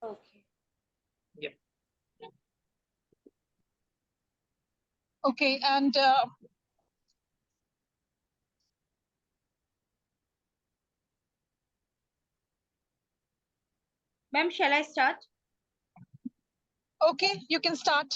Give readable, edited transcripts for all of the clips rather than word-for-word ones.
Okay. Yeah. Okay, and Ma'am, shall I start? okay, you can start.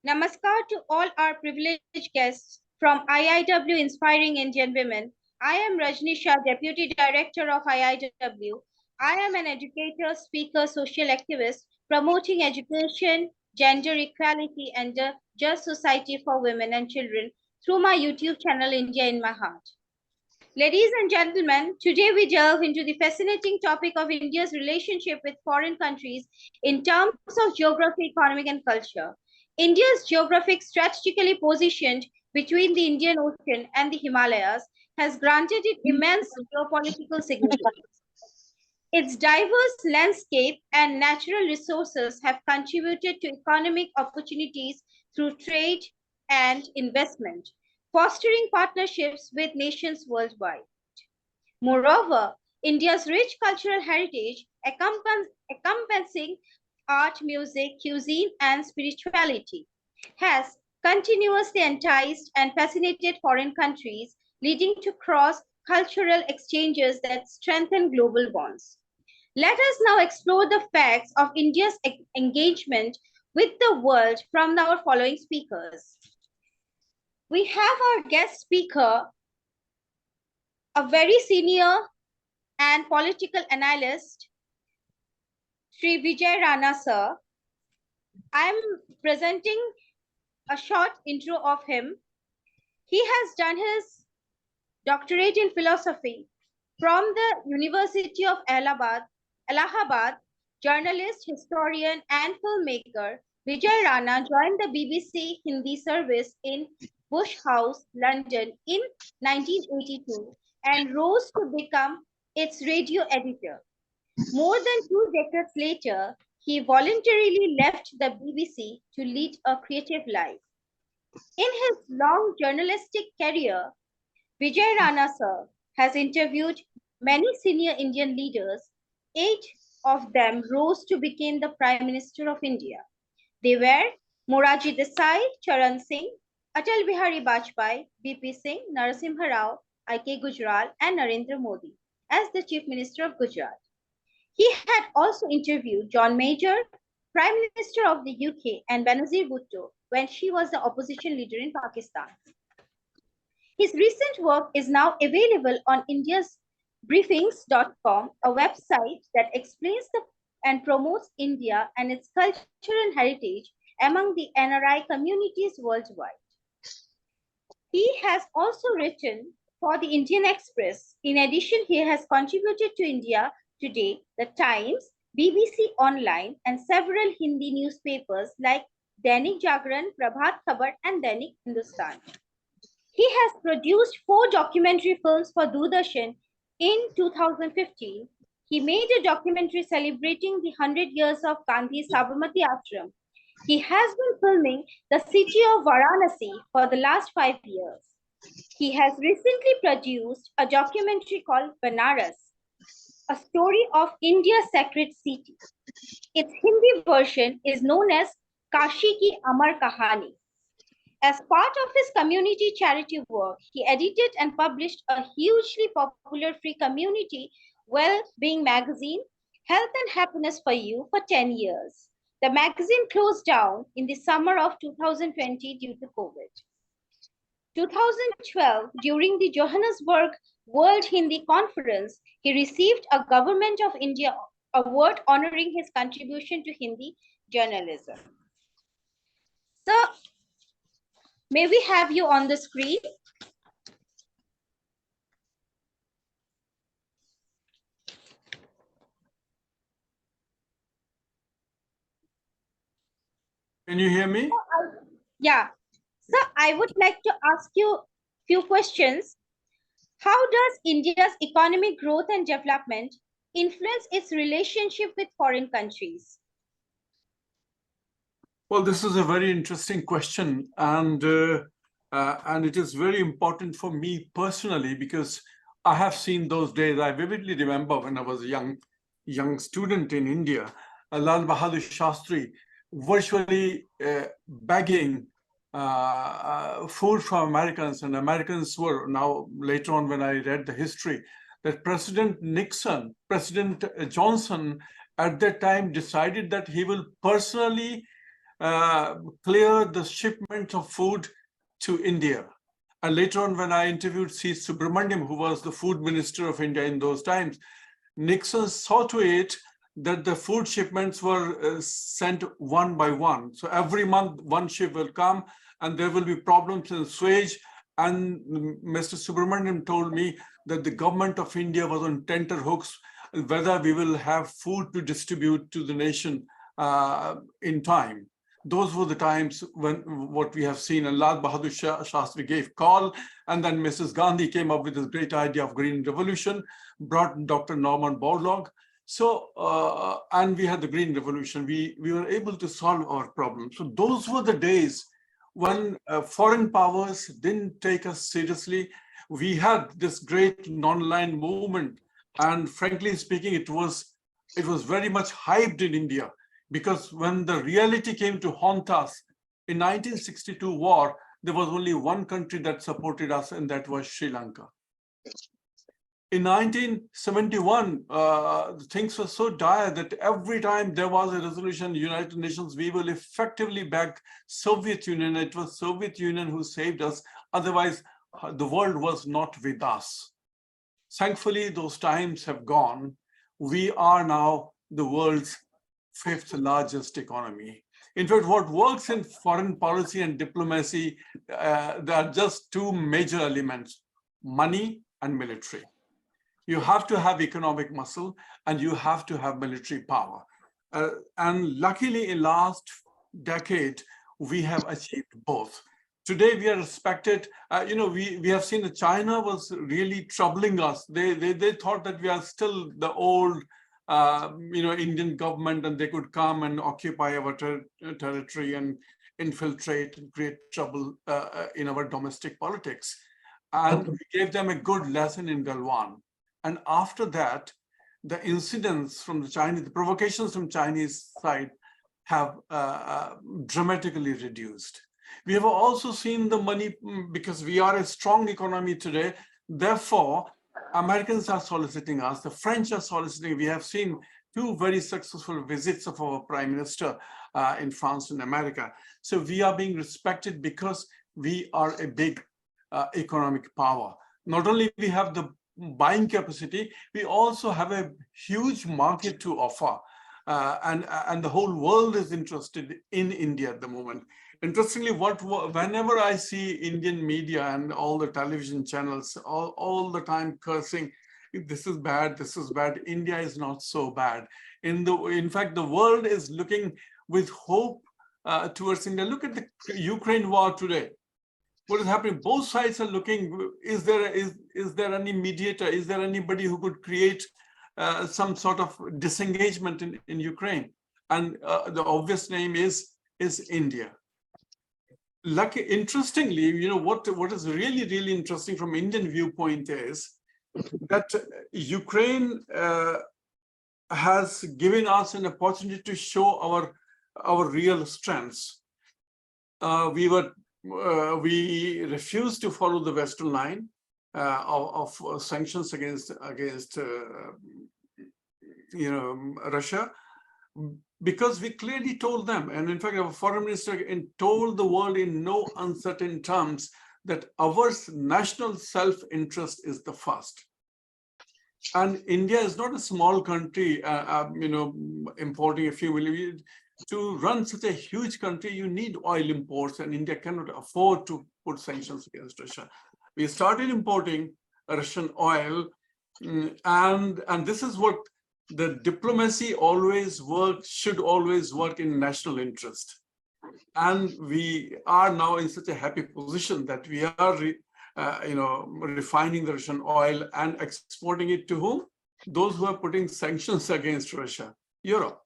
Namaskar to all our privileged guests from IIW Inspiring Indian Women. I am Rajni Shah, Deputy Director of IIW. I am an educator, speaker, social activist promoting education, gender equality, and a just society for women and children through my YouTube channel, India in My Heart. Ladies and gentlemen, today we delve into the fascinating topic of India's relationship with foreign countries in terms of geography, economic, and culture. India's geographic strategically positioned between the Indian Ocean and the Himalayas has granted it immense geopolitical significance. Its diverse landscape and natural resources have contributed to economic opportunities through trade and investment, fostering partnerships with nations worldwide. Moreover, India's rich cultural heritage, encompassing art, music, cuisine, and spirituality, has continuously enticed and fascinated foreign countries, leading to cross-cultural exchanges that strengthen global bonds. Let us now explore the facts of India's engagement with the world from our following speakers. We have our guest speaker, a very senior and political analyst, Shri VIJAY RANA sir. I am presenting a short intro of him. He has done his doctorate in philosophy from the University of Allahabad, journalist, historian, and filmmaker. Vijay Rana joined the BBC Hindi service in Bush House, London in 1982 and rose to become its radio editor. More than 2 decades later, he voluntarily left the BBC to lead a creative life. In his long journalistic career, Vijay Rana sir has interviewed many senior Indian leaders. 8 of them rose to become the Prime Minister of India. They were Morarji Desai, Charan Singh, Atal Bihari Vajpayee, BP Singh, Narasimha Rao, I.K. Gujral, and Narendra Modi as the Chief Minister of Gujarat. He had also interviewed John Major, Prime Minister of the UK, and Benazir Bhutto when she was the opposition leader in Pakistan. His recent work is now available on India's briefings.com, a website that explains and promotes India and its culture and heritage among the NRI communities worldwide. He has also written for the Indian Express. In addition, he has contributed to India Today, The Times, BBC Online, and several Hindi newspapers like Dainik Jagran, Prabhat Khabar, and Dainik Hindustan. He has produced 4 documentary films for Doordarshan. In 2015, he made a documentary celebrating the 100 years of Gandhi's Sabarmati Ashram. He has been filming the city of Varanasi for the last 5 years. He has recently produced a documentary called Banaras, a story of India's sacred city. Its Hindi version is known as Kashi Ki Amar Kahani. As part of his community charity work, he edited and published a hugely popular free community well-being magazine, Health and Happiness for You, for 10 years. The magazine closed down in the summer of 2020 due to COVID. 2012, during the Johannesburg World Hindi Conference, he received a Government of India award honoring his contribution to Hindi journalism. So, may we have you on the screen? Can you hear me? Yeah. So I would like to ask you a few questions. How does India's economic growth and development influence its relationship with foreign countries? Well, this is a very interesting question, and it is very important for me personally because I have seen those days. I vividly remember when I was a young student in India, Lal Bahadur Shastri virtually begging food from Americans, and Americans were now later on when I read the history that President Nixon, President Johnson at that time decided that he will personally clear the shipment of food to India. And later on, when I interviewed C. Subramaniam, who was the food minister of India in those times, Nixon saw to it that the food shipments were sent one by one. So every month, one ship will come and there will be problems in Suez. And Mr. Subramaniam told me that the government of India was on tenterhooks whether we will have food to distribute to the nation in time. Those were the times when what we have seen, and Lal Bahadur Shastri gave call, and then Mrs. Gandhi came up with this great idea of Green Revolution, brought Dr. Norman Borlaug. So, and we had the Green Revolution. We were able to solve our problems. So those were the days when foreign powers didn't take us seriously. We had this great non-aligned movement, and frankly speaking, it was very much hyped in India. Because when the reality came to haunt us in 1962 war, there was only one country that supported us, and that was Sri Lanka. In 1971, things were so dire that every time there was a resolution, United Nations, we will effectively back Soviet Union. It was Soviet Union who saved us. Otherwise, the world was not with us. Thankfully, those times have gone. We are now the world's fifth largest economy. In fact, what works in foreign policy and diplomacy, there are just two major elements: money and military. You have to have economic muscle and you have to have military power. And luckily, in last decade, we have achieved both. Today, we are respected. We have seen that China was really troubling us. They thought that we are still the old Indian government, and they could come and occupy our territory and infiltrate and create trouble in our domestic politics. And we gave them a good lesson in Galwan. And after that, the incidents from the provocations from Chinese side have dramatically reduced. We have also seen the money, because we are a strong economy today. Therefore, Americans are soliciting us, the French are soliciting. We have seen two very successful visits of our Prime Minister in France and America. So we are being respected because we are a big economic power. Not only we have the buying capacity, we also have a huge market to offer. And the whole world is interested in India at the moment. Interestingly, whenever I see Indian media and all the television channels all the time cursing, this is bad, India is not so bad. In fact, the world is looking with hope towards India. Look at the Ukraine war today. What is happening? Both sides are looking, is there any mediator? Is there anybody who could create some sort of disengagement in Ukraine? And the obvious name is India. Interestingly, what is really, really interesting from Indian viewpoint is that Ukraine has given us an opportunity to show our real strengths. We refused to follow the Western line of sanctions against Russia, because we clearly told them, and in fact, our foreign minister told the world in no uncertain terms that our national self-interest is the first. And India is not a small country, importing a few million. To run such a huge country, you need oil imports, and India cannot afford to put sanctions against Russia. We started importing Russian oil, and this is what the diplomacy should always work in national interest. And we are now in such a happy position that we are, refining the Russian oil and exporting it to whom? Those who are putting sanctions against Russia, Europe.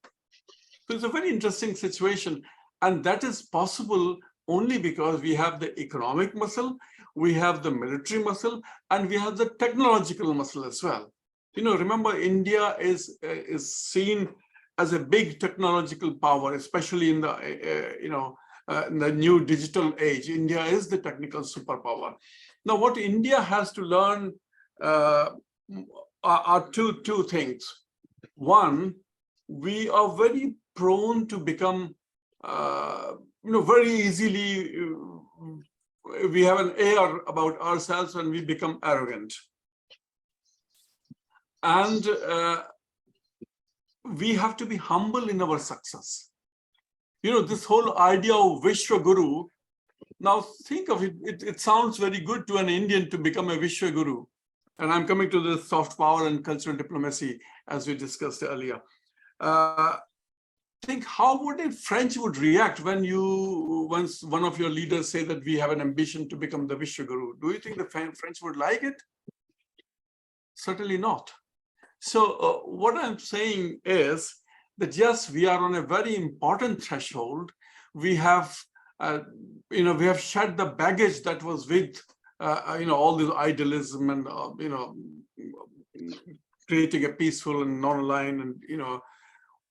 So it's a very interesting situation. And that is possible only because we have the economic muscle, we have the military muscle, and we have the technological muscle as well. Remember, India is seen as a big technological power, especially in the in the new digital age. India is the technical superpower. Now, what India has to learn are two things. One, we are very prone to become, very easily. We have an air about ourselves when we become arrogant. And we have to be humble in our success. This whole idea of Vishwa Guru, now think of it, it sounds very good to an Indian to become a Vishwa Guru. And I'm coming to the soft power and cultural diplomacy, as we discussed earlier. Think how would a French would react when once one of your leaders say that we have an ambition to become the Vishwa Guru? Do you think the French would like it? Certainly not. So what I'm saying is that yes, we are on a very important threshold. We have, we have shed the baggage that was with, all this idealism and, creating a peaceful and non-aligned, and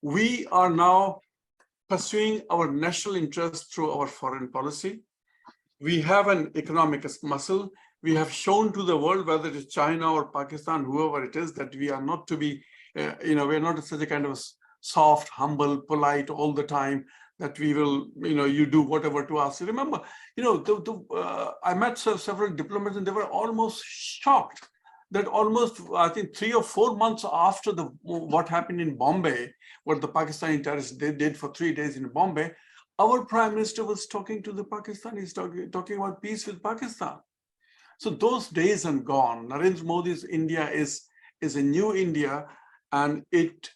we are now pursuing our national interest through our foreign policy. We have an economic muscle. We have shown to the world, whether it is China or Pakistan, whoever it is, that we are not to be, we are not such a kind of soft, humble, polite all the time, that we will, you do whatever to us. Remember, I met several diplomats and they were almost shocked that almost, I think, 3 or 4 months after what happened in Bombay, what the Pakistani terrorists did for 3 days in Bombay, our prime minister was talking to the Pakistanis, talking about peace with Pakistan. So those days are gone. Narendra Modi's India is a new India, and it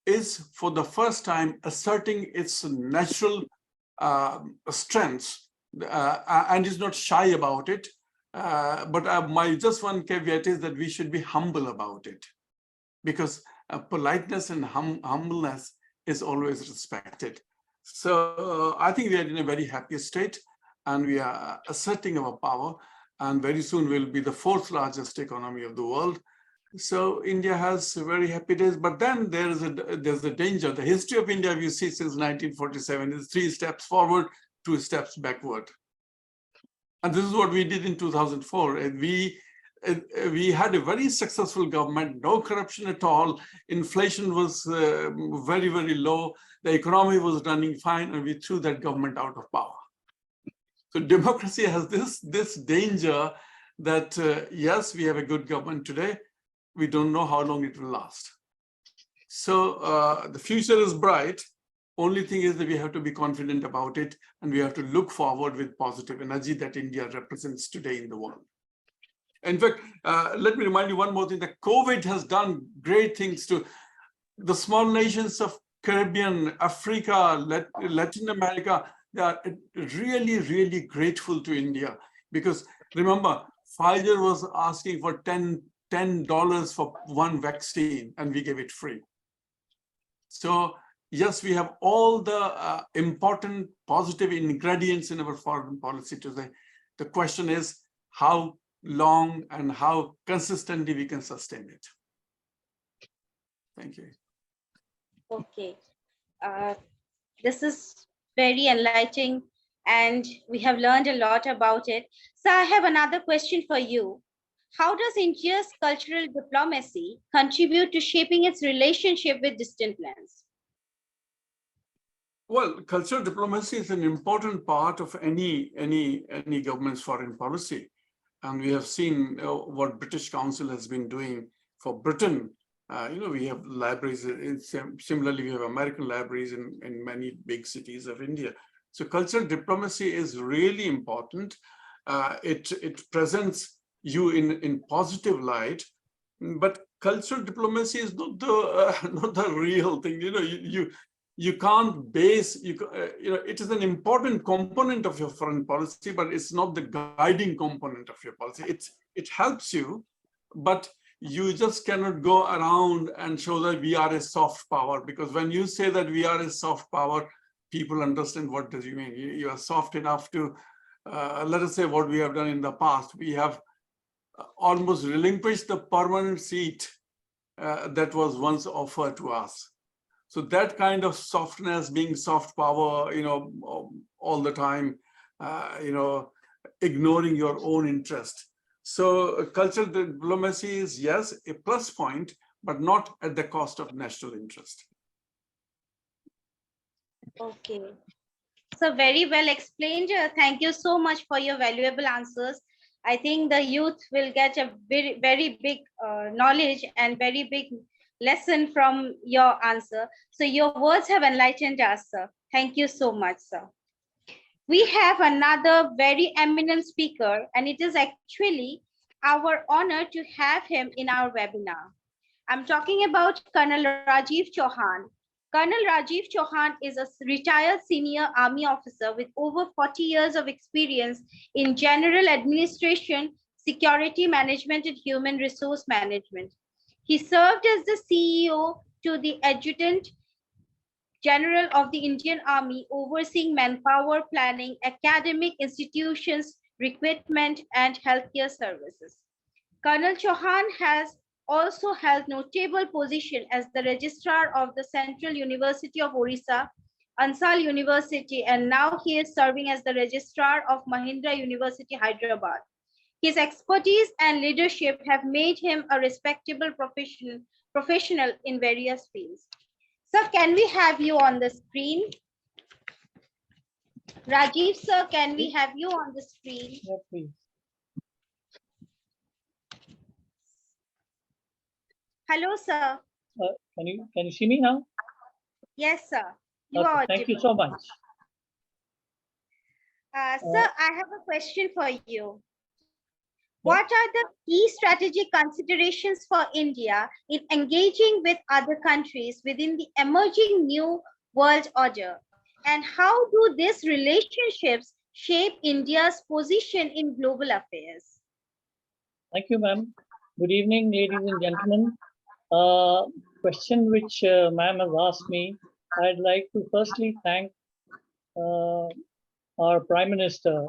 is for the first time asserting its natural strengths, and is not shy about it. But my just one caveat is that we should be humble about it, because politeness and humbleness is always respected. So I think we are in a very happy state, and we are asserting our power, and very soon we'll be the 4th largest economy of the world. So India has very happy days, but then there's a danger. The history of India, you see, since 1947 is 3 steps forward, 2 steps backward. And this is what we did in 2004. And we had a very successful government, no corruption at all. Inflation was very, very low. The economy was running fine, and we threw that government out of power. So democracy has this danger that, yes, we have a good government today. We don't know how long it will last. So the future is bright. Only thing is that we have to be confident about it, and we have to look forward with positive energy that India represents today in the world. In fact, let me remind you one more thing, that COVID has done great things to the small nations of Caribbean, Africa, Latin America. They are really, really grateful to India, because remember, Pfizer was asking for $10 for one vaccine, and we gave it free. So yes, we have all the important positive ingredients in our foreign policy today. The question is how long and how consistently we can sustain it. Thank you. Okay. This is very enlightening, and we have learned a lot about it. So I have another question for you. How does India's cultural diplomacy contribute to shaping its relationship with distant lands? Well, cultural diplomacy is an important part of any government's foreign policy. And we have seen what British Council has been doing for Britain. We have libraries, similarly, we have American libraries in many big cities of India. So cultural diplomacy is really important. It presents you in positive light, but cultural diplomacy is not the real thing. You can't base, it is an important component of your foreign policy, but it's not the guiding component of your policy. It helps you, but you just cannot go around and show that we are a soft power, because when you say that we are a soft power, people understand what does you mean. You are soft enough to let us say what we have done in the past, we have almost relinquished the permanent seat that was once offered to us. So that kind of softness, being soft power, all the time, ignoring your own interest. So cultural diplomacy is, yes, a plus point, but not at the cost of national interest. Okay. So very well explained. Thank you so much for your valuable answers. I think the youth will get a very, very big knowledge and very big lesson from your answer. So your words have enlightened us, sir. Thank you so much, sir. We have another very eminent speaker, and it is actually our honor to have him in our webinar. I'm talking about Colonel Rajiv Chauhan. Colonel Rajiv Chauhan is a retired senior army officer with over 40 years of experience in general administration, security management, and human resource management. He served as the CEO to the Adjutant General of the Indian Army, overseeing manpower planning, academic institutions, recruitment, and healthcare services. Colonel Chauhan has also held notable position as the registrar of the Central University of Orissa, Ansal University, and now he is serving as the registrar of Mahindra University, Hyderabad. His expertise and leadership have made him a respectable professional in various fields. Sir, can we have you on the screen? Rajiv, sir, can we have you on the screen? Yeah, please. Hello, sir. Can you see me now? Yes, sir. You Okay, are thank you audible. so much. Sir, I have a question for you. What are the key strategic considerations for India in engaging with other countries within the emerging new world order? And how do these relationships shape India's position in global affairs? Thank you, ma'am. Good evening, ladies and gentlemen. Question which ma'am has asked me, I'd like to firstly thank our Prime Minister,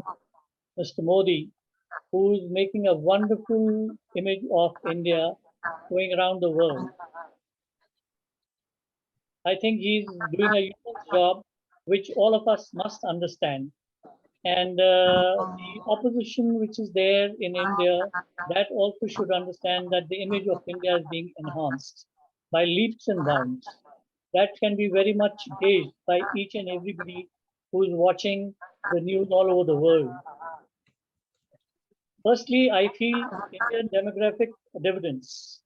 Mr. Modi, who is making a wonderful image of India going around the world. I think he's doing a huge job, which all of us must understand. And the opposition which is there in India, that also should understand that the image of India is being enhanced by leaps and bounds. That can be very much gauged by each and everybody who is watching the news all over the world. Firstly, I feel Indian demographic dividends.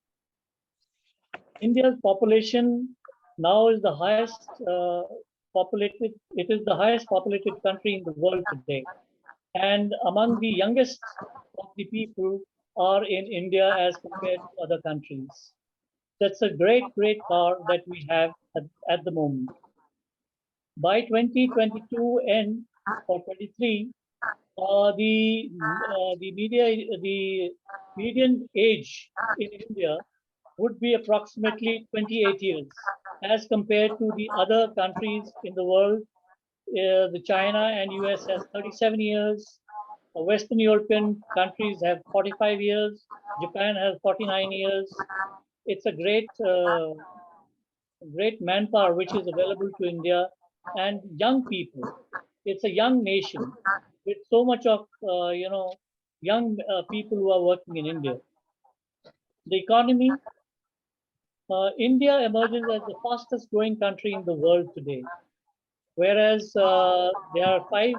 India's population now is the highest populated, it is the highest populated country in the world today. And among the youngest of the people are in India as compared to other countries. That's a great power that we have at the moment. By 2022 and or 23, the median age in India would be approximately 28 years, as compared to the other countries in the world. The China and US has 37 years. Western European countries have 45 years. Japan has 49 years. It's a great manpower which is available to India, and young people. It's a young nation with so much of young people who are working in India. The economy. India emerges as the fastest growing country in the world today, whereas there are five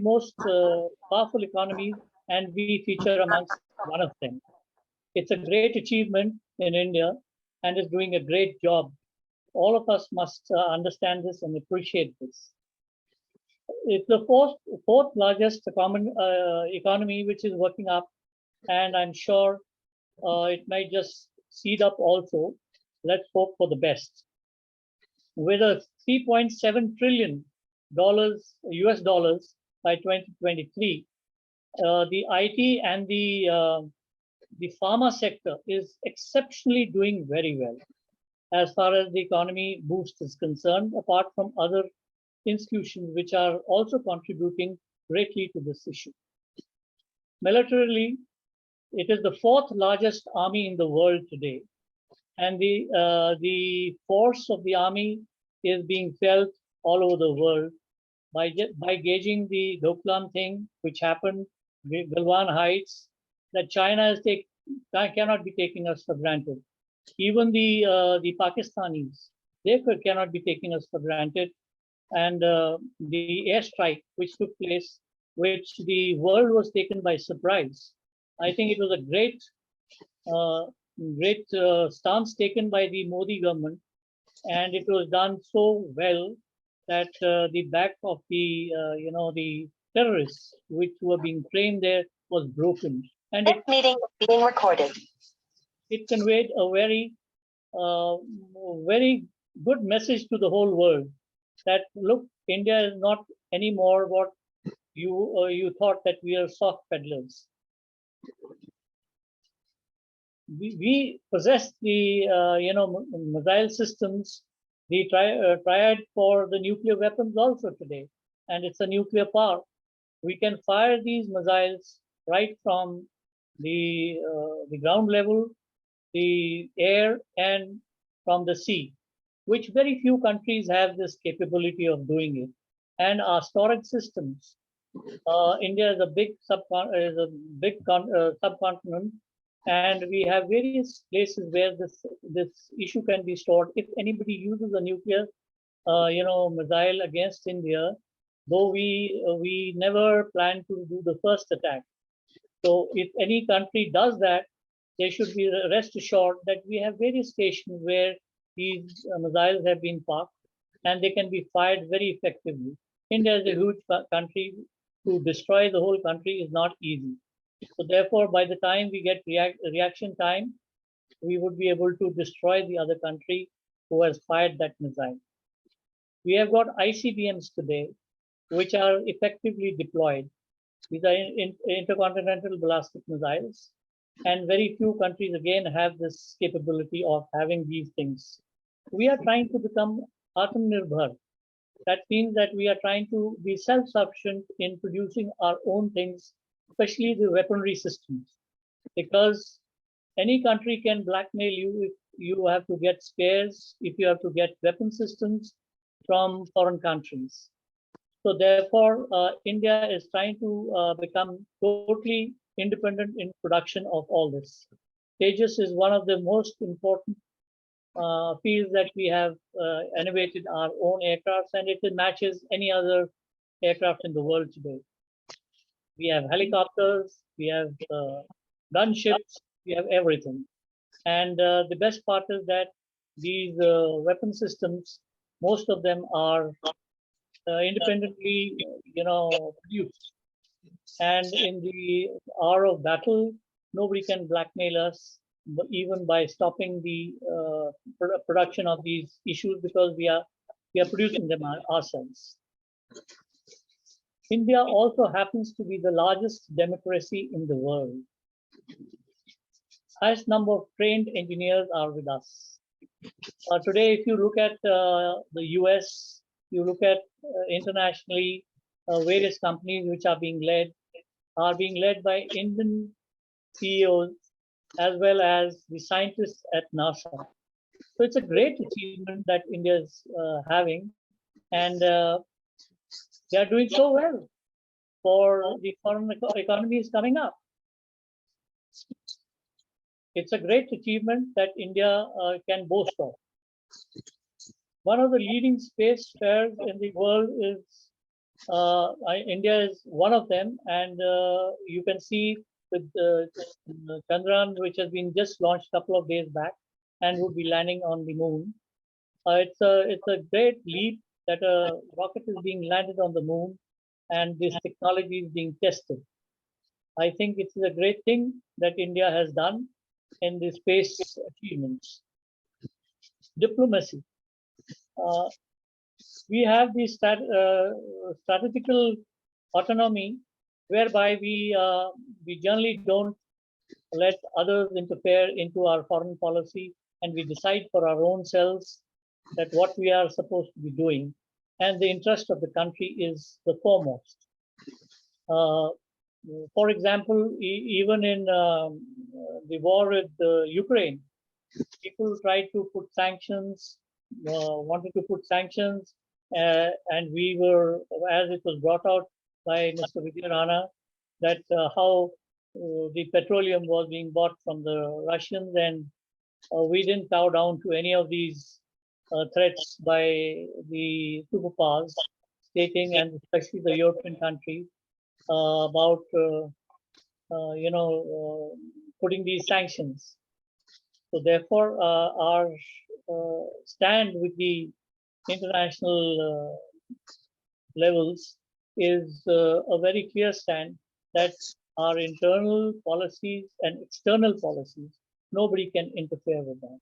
most powerful economies, and we feature amongst one of them. It's a great achievement in India and is doing a great job. All of us must understand this and appreciate this. It's the fourth largest economy which is working up, and I'm sure it might just seed up also. Let's hope for the best. With a $3.7 trillion US dollars by 2023, the IT and the pharma sector is exceptionally doing very well as far as the economy boost is concerned, apart from other institutions which are also contributing greatly to this issue. Militarily, it is the fourth largest army in the world today, and the force of the army is being felt all over the world by gauging the Doklam thing, which happened, Galwan Heights, that China cannot be taking us for granted. Even the Pakistanis, they cannot be taking us for granted. And the airstrike which took place, which the world was taken by surprise. I think it was a great stance taken by the Modi government, and it was done so well that the back of the the terrorists which were being trained there was broken, and This meeting is being recorded. it conveyed a very good message to the whole world that look, India is not anymore what you thought, that we are soft peddlers. We possess the missile systems, the triad for the nuclear weapons also today, and it's a nuclear power. We can fire these missiles right from the ground level, the air, and from the sea, which very few countries have this capability of doing it. And our storage systems. India is a big subcontinent, and we have various places where this issue can be stored. If anybody uses a nuclear, missile against India, though we never plan to do the first attack. So if any country does that, they should be rest assured that we have various stations where these missiles have been parked, and they can be fired very effectively. India is a huge country. To destroy the whole country is not easy. So therefore, by the time we get reaction time, we would be able to destroy the other country who has fired that missile. We have got ICBMs today, which are effectively deployed. These are intercontinental ballistic missiles, and very few countries again have this capability of having these things. We are trying to become Atmanirbhar. That means that we are trying to be self-sufficient in producing our own things, especially the weaponry systems, because any country can blackmail you if you have to get spares, if you have to get weapon systems from foreign countries. So therefore, India is trying to become totally independent in production of all this. Tejas is one of the most important fields that we have innovated our own aircrafts, and it matches any other aircraft in the world today. We have helicopters, we have gunships, we have everything. And the best part is that these weapon systems, most of them are independently, produced. And in the hour of battle, nobody can blackmail us, even by stopping the production of these issues, because we are producing them ourselves. India also happens to be the largest democracy in the world. Highest number of trained engineers are with us. Today, if you look at the US, you look at internationally, various companies which are being led by Indian CEOs as well as the scientists at NASA. So it's a great achievement that India is having, and they are doing so well for the foreign economies coming up. It's a great achievement that India can boast of. One of the leading space fairs in the world is India is one of them, and you can see with Chandrayaan, which has been just launched a couple of days back and will be landing on the moon. It's a great leap that a rocket is being landed on the moon, and this technology is being tested. I think it's a great thing that India has done in the space achievements. Diplomacy. We have the strategical autonomy, whereby we generally don't let others interfere into our foreign policy, and we decide for our own selves that what we are supposed to be doing. and the interest of the country is the foremost. For example, even in the war with Ukraine, people tried to put sanctions, wanted to put sanctions, and we were, as it was brought out by Mr. VIJAY RANA, that how the petroleum was being bought from the Russians, and we didn't bow down to any of these threats by the superpowers, stating, and especially the European countries, about putting these sanctions. So therefore, our stand with the international levels is a very clear stand that our internal policies and external policies, nobody can interfere with that.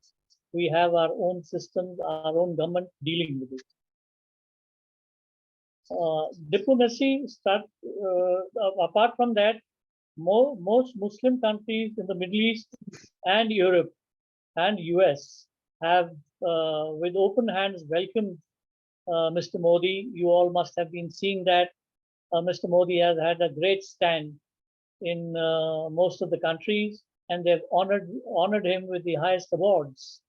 We have our own systems, our own government dealing with it. Diplomacy apart from that, most Muslim countries in the Middle East and Europe and US have with open hands welcomed Mr. Modi. You all must have been seeing that Mr. Modi has had a great stand in most of the countries, and they've honored him with the highest awards.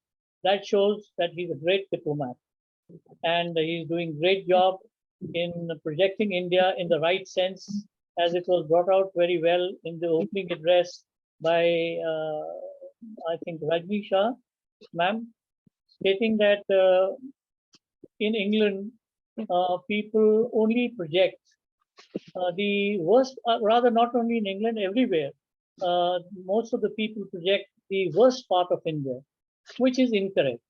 That shows that he's a great diplomat, and he's doing a great job in projecting India in the right sense, as it was brought out very well in the opening address by, I think, Rajni Shah, ma'am, stating that in England, people only project the worst, rather not only in England, everywhere. Most of the people project the worst part of India, which is incorrect.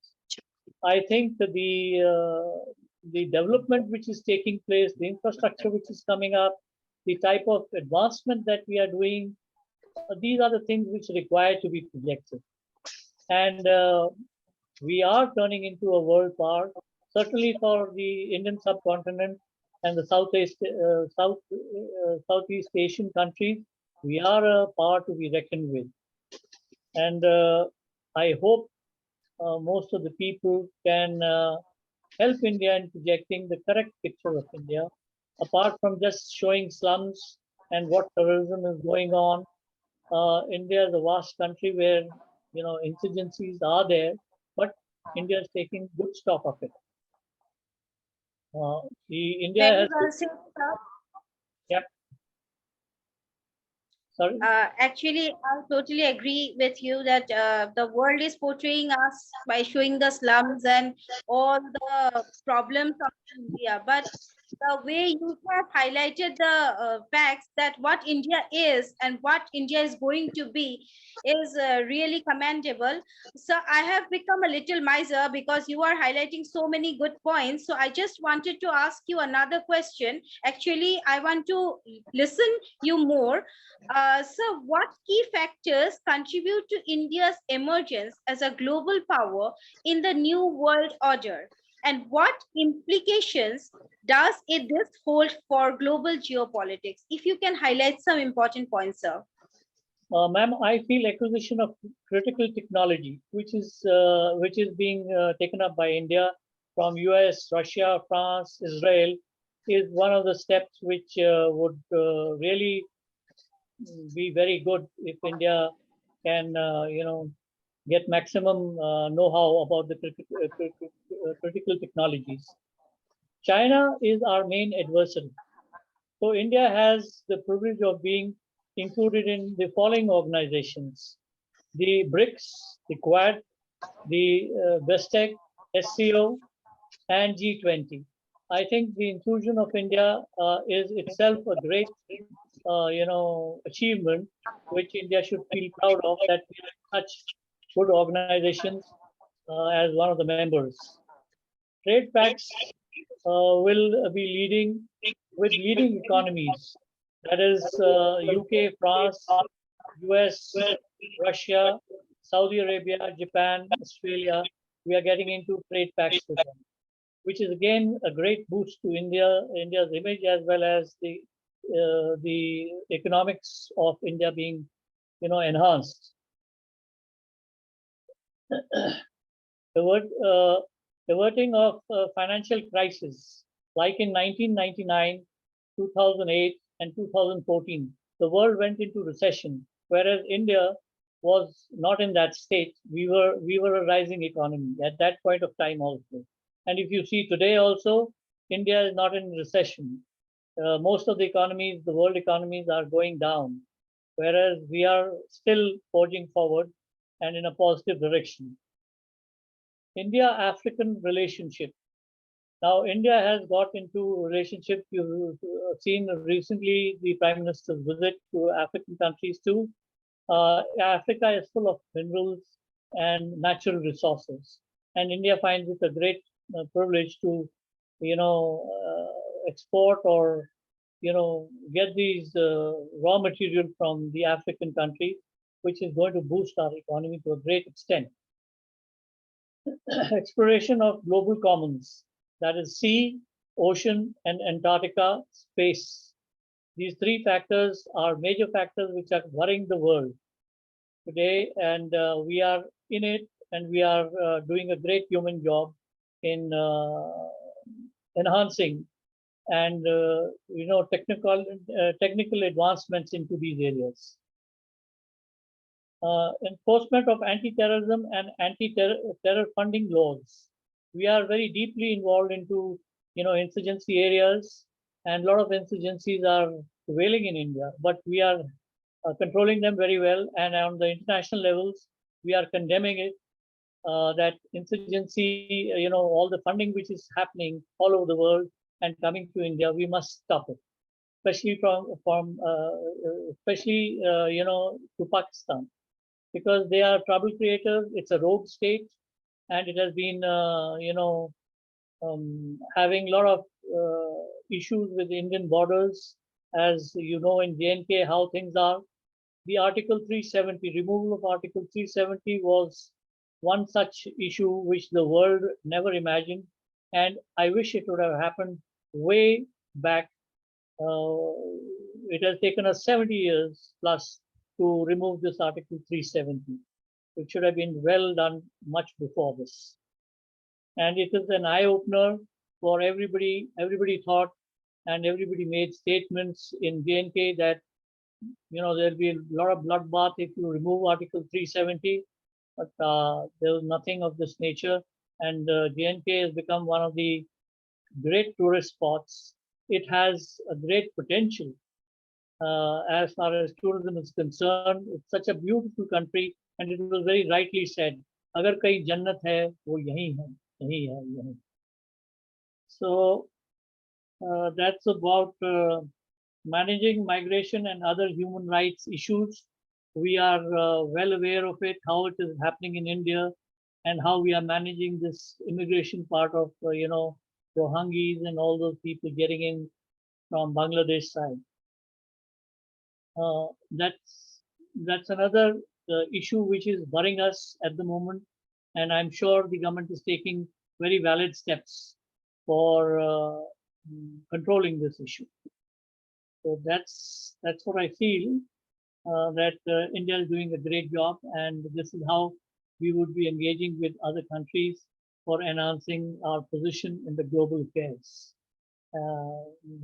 I think that the development which is taking place, the infrastructure which is coming up, the type of advancement that we are doing, these are the things which require to be projected. And we are turning into a world power, certainly for the Indian subcontinent and the Southeast Asian countries. We are a power to be reckoned with. And I hope most of the people can help India in projecting the correct picture of India, apart from just showing slums and what terrorism is going on. India is a vast country where, insurgencies are there, but India is taking good stock of it. India has. Very well said, sir. Yep. Sorry. Actually, I totally agree with you that the world is portraying us by showing the slums and all the problems of India. But the way you have highlighted the facts that what India is and what India is going to be is really commendable. So I have become a little miser because you are highlighting so many good points. So I just wanted to ask you another question. Actually, I want to listen you more. So what key factors contribute to India's emergence as a global power in the new world order? And what implications does this hold for global geopolitics? If you can highlight some important points, sir. Ma'am, I feel acquisition of critical technology, which is being taken up by India from US, Russia, France, Israel, is one of the steps which would really be very good if India can, get maximum know-how about the critical technologies. China is our main adversary. So India has the privilege of being included in the following organizations: the BRICS, the Quad, the BESTEC, SCO, and G20. I think the inclusion of India is itself a great, achievement, which India should feel proud of, that we have such good organizations as one of the members. Trade pacts will be leading with leading economies, that is UK, France, US, Russia, Saudi Arabia, Japan, Australia. We are getting into trade pacts with them, which is again a great boost to India's image, as well as the economics of India being, enhanced. Averting of financial crisis Like in 1999, 2008, and 2014, the world went into recession, whereas India was not in that state. We were a rising economy at that point of time also. And if you see today also, India is not in recession. Most of the economies, the world economies, are going down, whereas we are still forging forward and in a positive direction. India-African relationship. Now, India has got into relationship. You've seen recently the Prime Minister's visit to African countries too. Africa is full of minerals and natural resources, and India finds it a great privilege to, export or, get these raw material from the African countries, which is going to boost our economy to a great extent. Exploration of global commons, that is sea, ocean, and Antarctica space. These three factors are major factors which are worrying the world today, and we are in it, and we are doing a great human job in enhancing and technical advancements into these areas. Enforcement of anti-terrorism and anti-terror funding laws. We are very deeply involved into insurgency areas, and a lot of insurgencies are prevailing in India, but we are controlling them very well. And on the international levels, we are condemning it. That insurgency, all the funding which is happening all over the world and coming to India, we must stop it, especially to Pakistan, because they are trouble creators. It's a rogue state, and it has been, having a lot of issues with Indian borders, as you know, in JNK how things are. The Article 370, removal of Article 370 was one such issue which the world never imagined, and I wish it would have happened way back. It has taken us 70 years plus to remove this Article 370. It should have been well done much before this. And it is an eye-opener for everybody. Everybody thought, and everybody made statements in JNK that there'll be a lot of bloodbath if you remove Article 370, but there was nothing of this nature. And JNK has become one of the great tourist spots. It has a great potential as far as tourism is concerned. It's such a beautiful country, and it was very rightly said, "Agar kahin jannat hai, wo yahi hai, yahi hai, yahi." So that's about managing migration and other human rights issues. We are well aware of it, how it is happening in India, and how we are managing this immigration part of, Rohingyas and all those people getting in from Bangladesh side. That's another issue which is worrying us at the moment, and I'm sure the government is taking very valid steps for controlling this issue. So that's what I feel, that India is doing a great job, and this is how we would be engaging with other countries for enhancing our position in the global affairs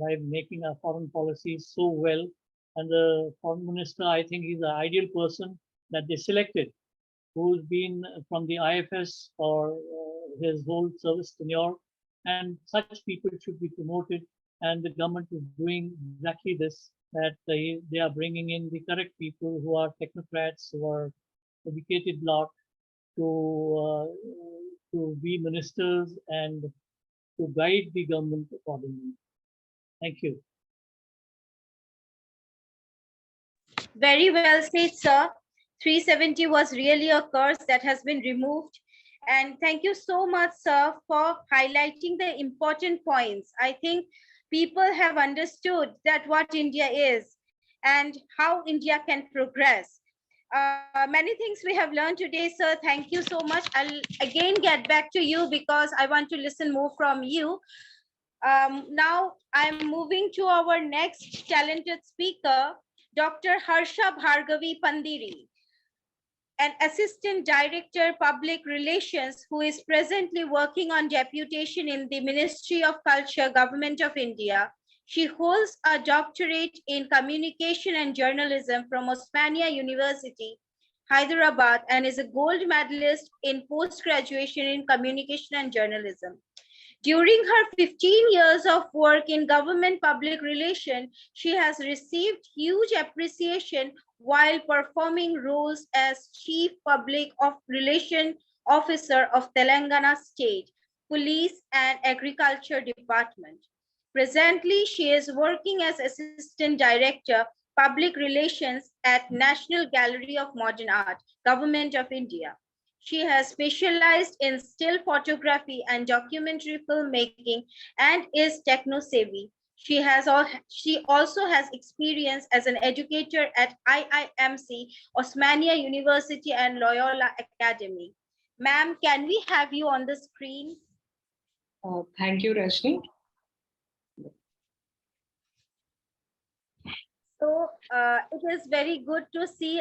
by making our foreign policies so well. And the foreign minister, I think, is the ideal person that they selected, who's been from the IFS for his whole service tenure, and such people should be promoted. And the government is doing exactly this, that they are bringing in the correct people who are technocrats, who are educated lot, to be ministers and to guide the government accordingly. Thank you. Very well said, sir. 370 was really a curse that has been removed. And thank you so much, sir, for highlighting the important points. I think people have understood that what India is and how India can progress. Many things we have learned today, sir. Thank you so much. I'll again get back to you because I want to listen more from you. Now I'm moving to our next talented speaker, Dr. Harsha Bhargavi Pandiri. an Assistant Director Public Relations who is presently working on deputation in the Ministry of Culture, Government of India. She holds a doctorate in communication and journalism from Osmania University, Hyderabad, and is a gold medalist in post-graduation in communication and journalism. During her 15 years of work in government public relations, she has received huge appreciation while performing roles as Chief Public Relation Officer of Telangana State Police and Agriculture Department. Presently, she is working as Assistant Director Public Relations at National Gallery of Modern Art, Government of India. She has specialized in still photography and documentary filmmaking and is techno-savvy. She also has experience as an educator at IIMC, Osmania University and Loyola Academy. Ma'am, can we have you on the screen? Thank you, Rajni. So it is very good to see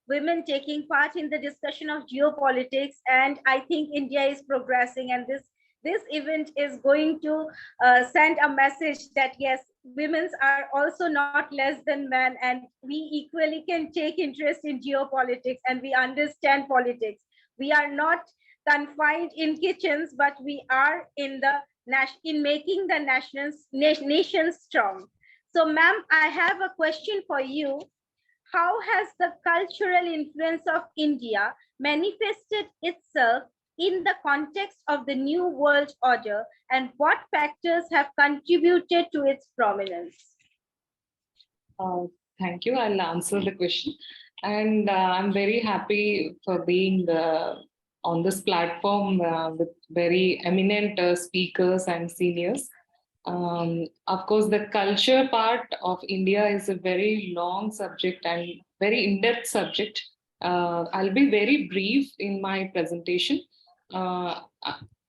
women taking part in the discussion of geopolitics, and I think India is progressing, and this event is going to send a message that yes, women are also not less than men, and we equally can take interest in geopolitics, and we understand politics. We are not confined in kitchens, but we are in making the nation strong. So, ma'am, I have a question for you. How has the cultural influence of India manifested itself in the context of the New World Order, and what factors have contributed to its prominence? Thank you. I'll answer the question. And I'm very happy for being on this platform with very eminent speakers and seniors. Of course, the culture part of India is a very long subject and very in-depth subject. I'll be very brief in my presentation.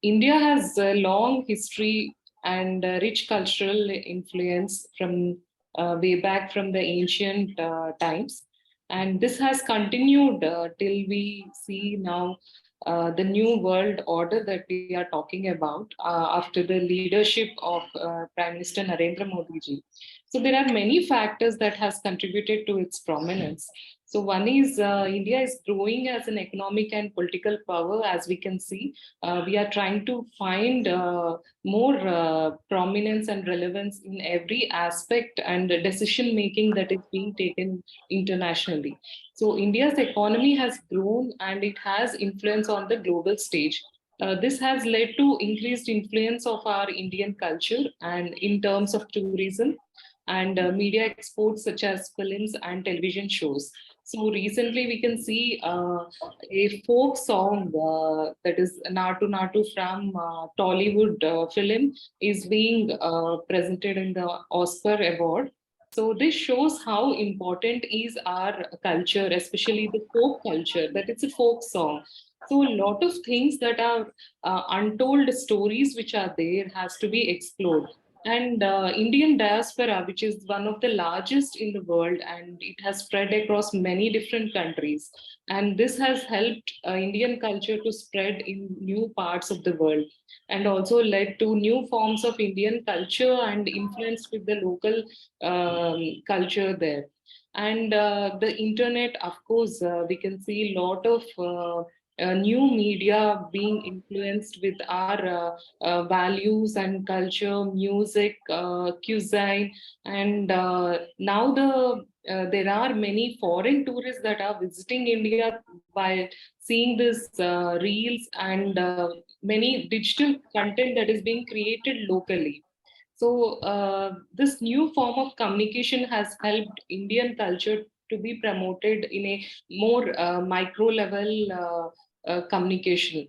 India has a long history and rich cultural influence from way back from the ancient times. And this has continued till we see now the new world order that we are talking about after the leadership of Prime Minister Narendra Modi ji. So there are many factors that has contributed to its prominence. So one is India is growing as an economic and political power, as we can see. We are trying to find more prominence and relevance in every aspect and decision making that is being taken internationally. So India's economy has grown and it has influence on the global stage. This has led to increased influence of our Indian culture and in terms of tourism and media exports such as films and television shows. So recently we can see a folk song that is Natu Natu from Tollywood film is being presented in the Oscar award. So this shows how important is our culture, especially the folk culture, that it's a folk song. So a lot of things that are untold stories which are there has to be explored. And Indian diaspora, which is one of the largest in the world, and it has spread across many different countries. And this has helped Indian culture to spread in new parts of the world and also led to new forms of Indian culture and influence with the local culture there. And the internet, of course, we can see a lot of new media being influenced with our values and culture, music, cuisine, and now there are many foreign tourists that are visiting India by seeing this reels and many digital content that is being created locally. So this new form of communication has helped Indian culture to be promoted in a more micro level communication.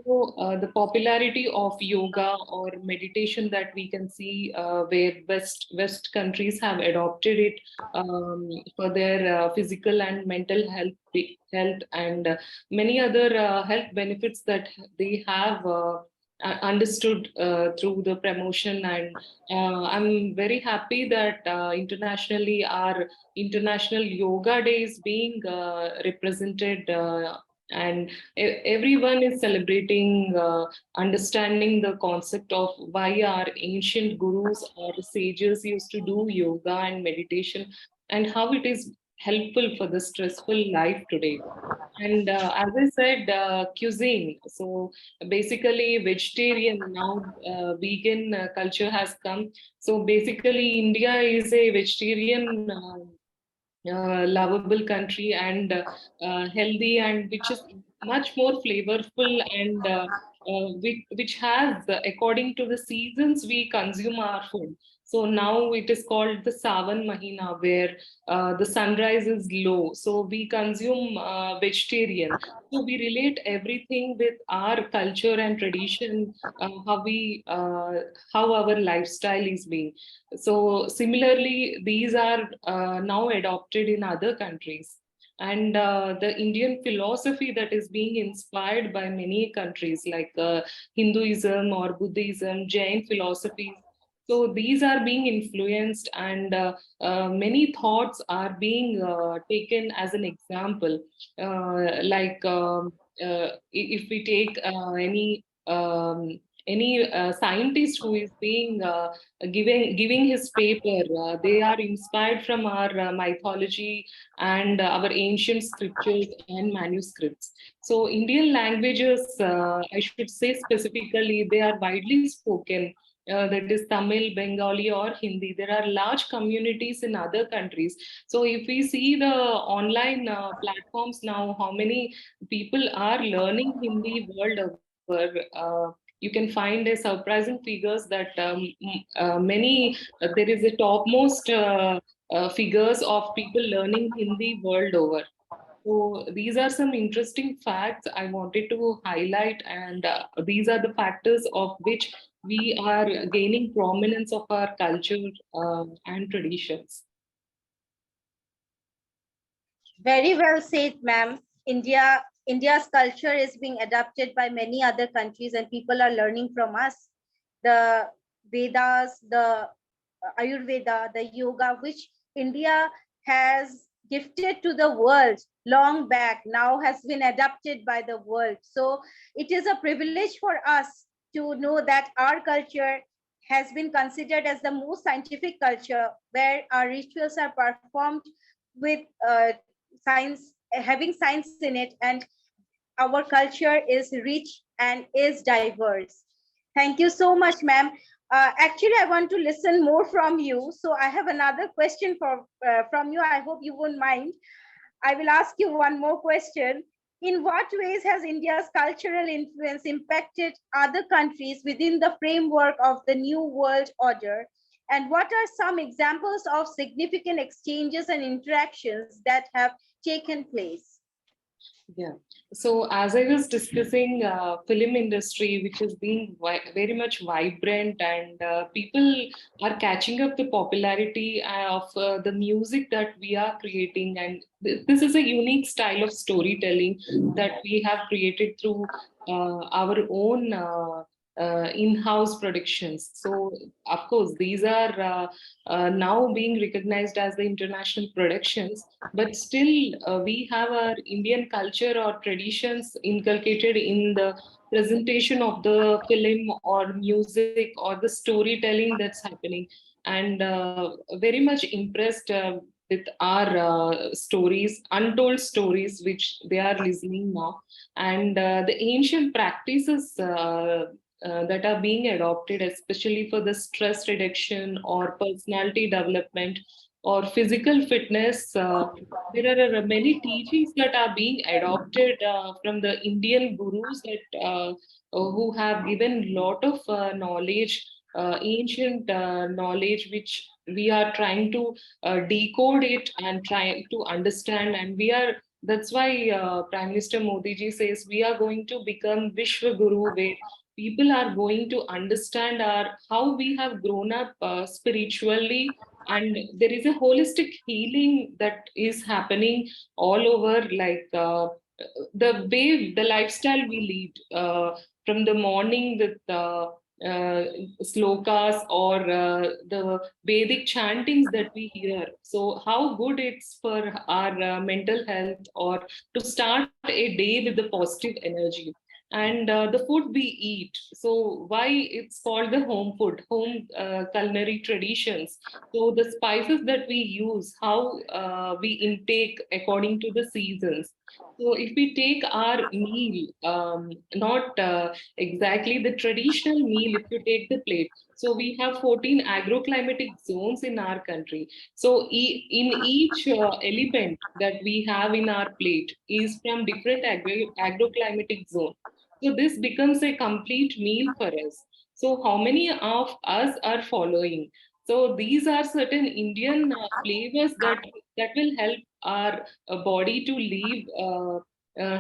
So the popularity of yoga or meditation that we can see where West countries have adopted it for their physical and mental health and many other health benefits that they have understood through the promotion, and I'm very happy that internationally our International Yoga Day is being represented, and everyone is celebrating, understanding the concept of why our ancient gurus or sages used to do yoga and meditation, and how it is helpful for the stressful life today. And as I said, cuisine. So basically, vegetarian now, vegan culture has come. So basically, India is a vegetarian lovable country, and healthy, and which is much more flavorful, and which has, according to the seasons, we consume our food. So now it is called the Sawan Mahina, where the sunrise is low. So we consume vegetarian. So we relate everything with our culture and tradition, how our lifestyle is being. So similarly, these are now adopted in other countries. And the Indian philosophy that is being inspired by many countries like Hinduism or Buddhism, Jain philosophies. So these are being influenced, and many thoughts are being taken as an example. Like if we take any scientist who is being giving his paper, they are inspired from our mythology and our ancient scriptures and manuscripts. So Indian languages, I should say specifically, they are widely spoken. That is Tamil, Bengali, or Hindi. There are large communities in other countries. So if we see the online platforms now, how many people are learning Hindi world over, you can find a surprising figures that many there is a topmost figures of people learning Hindi world over. So these are some interesting facts I wanted to highlight, and these are the factors of which we are gaining prominence of our culture and traditions. Very well said, ma'am. India's culture is being adopted by many other countries, and people are learning from us. The Vedas, the Ayurveda, the yoga, which India has gifted to the world long back, now has been adopted by the world. So it is a privilege for us to know that our culture has been considered as the most scientific culture, where our rituals are performed with science, having science in it, and our culture is rich and is diverse. Thank you so much, ma'am. Actually, I want to listen more from you. So I have another question from you. I hope you won't mind. I will ask you one more question. In what ways has India's cultural influence impacted other countries within the framework of the New World Order? And what are some examples of significant exchanges and interactions that have taken place? Yeah. So as I was discussing, film industry, which is being very much vibrant, and people are catching up the popularity of the music that we are creating, and this is a unique style of storytelling that we have created through our own in-house productions. So of course, these are now being recognized as the international productions, but still we have our Indian culture or traditions inculcated in the presentation of the film or music or the storytelling that's happening. And very much impressed with our stories, untold stories, which they are listening now. And the ancient practices that are being adopted, especially for the stress reduction or personality development or physical fitness. There are many teachings that are being adopted from the Indian gurus that who have given lot of knowledge, ancient knowledge, which we are trying to decode it and try to understand. And we are, that's why Prime Minister Modi ji says we are going to become Vishwa Guru, where people are going to understand our how we have grown up spiritually, and there is a holistic healing that is happening all over, like the way the lifestyle we lead, from the morning with slokas or the Vedic chantings that we hear. So how good it's for our mental health, or to start a day with the positive energy. And the food we eat. So why it's called the home food, home culinary traditions. So the spices that we use, how we intake according to the seasons. So if we take our meal, not exactly the traditional meal, if you take the plate. So we have 14 agroclimatic zones in our country. So in each element that we have in our plate is from different agroclimatic zone. So this becomes a complete meal for us. So how many of us are following? So these are certain Indian flavors that will help our body to live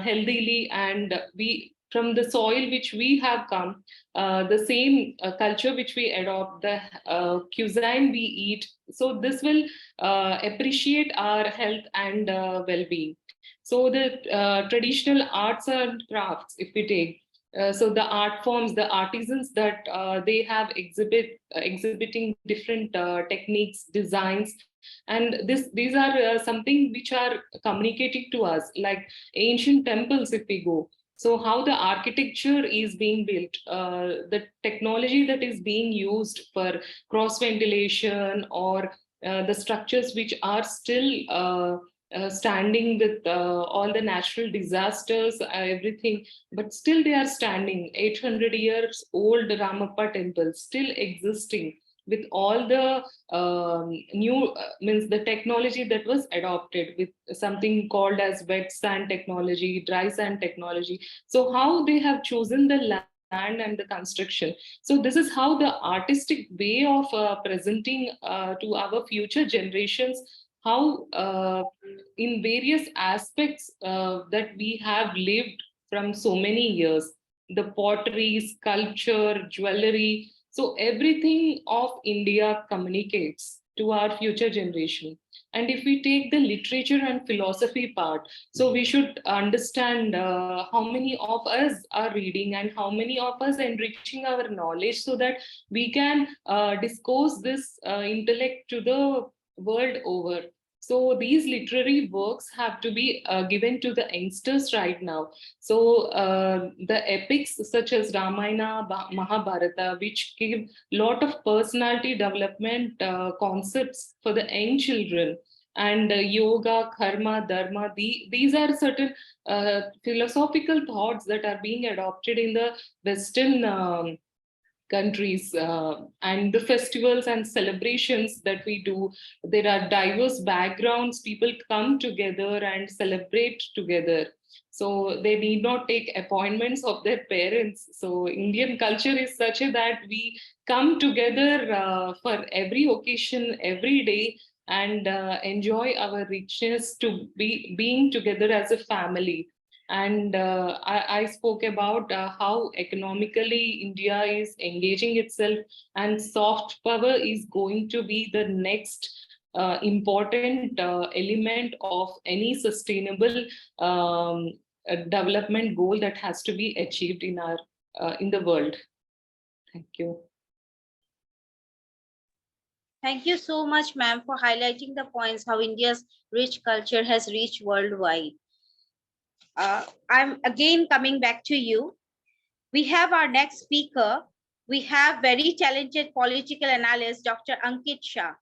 healthily, and we from the soil which we have come, the same culture which we adopt, the cuisine we eat. So this will appreciate our health and well-being. So the traditional arts and crafts, if we take, so the art forms, the artisans that they have exhibiting different techniques, designs, and these are something which are communicating to us, like ancient temples, if we go. So how the architecture is being built, the technology that is being used for cross ventilation, or the structures which are still standing with all the natural disasters, everything, but still they are standing. 800 years old Ramappa temple still existing with all the new means the technology that was adopted with something called as wet sand technology, dry sand technology. So how they have chosen the land and the construction. So this is how the artistic way of presenting to our future generations, how in various aspects that we have lived from so many years, the pottery, sculpture, jewelry. So everything of India communicates to our future generation. And if we take the literature and philosophy part, so we should understand how many of us are reading and how many of us enriching our knowledge, so that we can discourse this intellect to the world over. So these literary works have to be given to the youngsters right now. So the epics such as Ramayana, Mahabharata, which give lot of personality development concepts for the young children, and yoga, karma, dharma, these are certain philosophical thoughts that are being adopted in the Western countries, and the festivals and celebrations that we do. There are diverse backgrounds, people come together and celebrate together. So they need not take appointments of their parents. So Indian culture is such that we come together for every occasion, every day, and enjoy our richness to be being together as a family. And I spoke about how economically India is engaging itself, and soft power is going to be the next important element of any sustainable development goal that has to be achieved in our in the world. Thank you. Thank you so much, ma'am, for highlighting the points how India's rich culture has reached worldwide. I'm again coming back to you. We have our next speaker. We have very talented political analyst, Dr. Ankit Shah.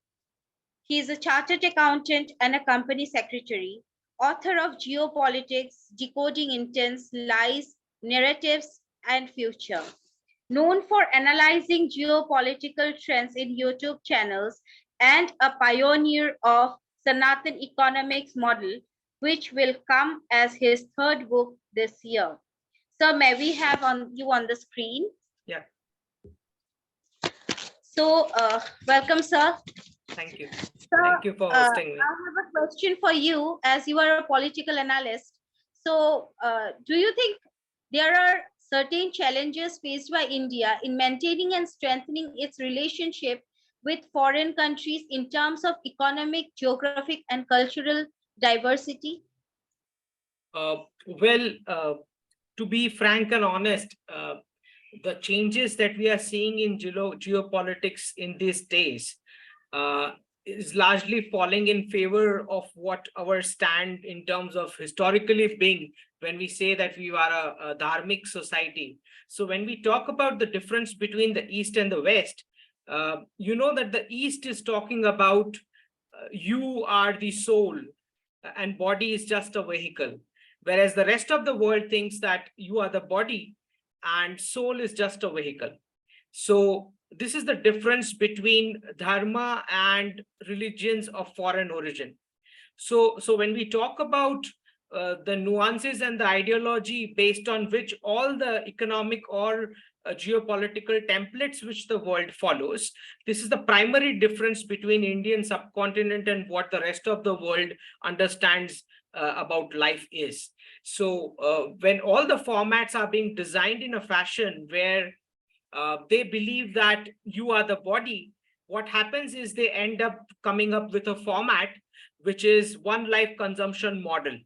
He is a chartered accountant and a company secretary, author of Geopolitics, Decoding Intents, Lies, Narratives, and Future. Known for analyzing geopolitical trends in YouTube channels, and a pioneer of Sanatan economics model, which will come as his third book this year. Sir, may we have you on the screen? Yeah. So, welcome, sir. Thank you. Sir, Thank you for hosting me. I have a question for you, as you are a political analyst. So, do you think there are certain challenges faced by India in maintaining and strengthening its relationship with foreign countries in terms of economic, geographic, and cultural diversity? Well, to be frank and honest, the changes that we are seeing in geopolitics in these days is largely falling in favor of what our stand in terms of historically being when we say that we are a dharmic society. So when we talk about the difference between the East and the West, you know that the East is talking about you are the soul and body is just a vehicle, whereas the rest of the world thinks that you are the body and soul is just a vehicle. So this is the difference between dharma and religions of foreign origin. So when we talk about the nuances and the ideology based on which all the economic or geopolitical templates which the world follows, this is the primary difference between Indian subcontinent and what the rest of the world understands about life is. So when all the formats are being designed in a fashion where they believe that you are the body, what happens is they end up coming up with a format which is one life consumption model,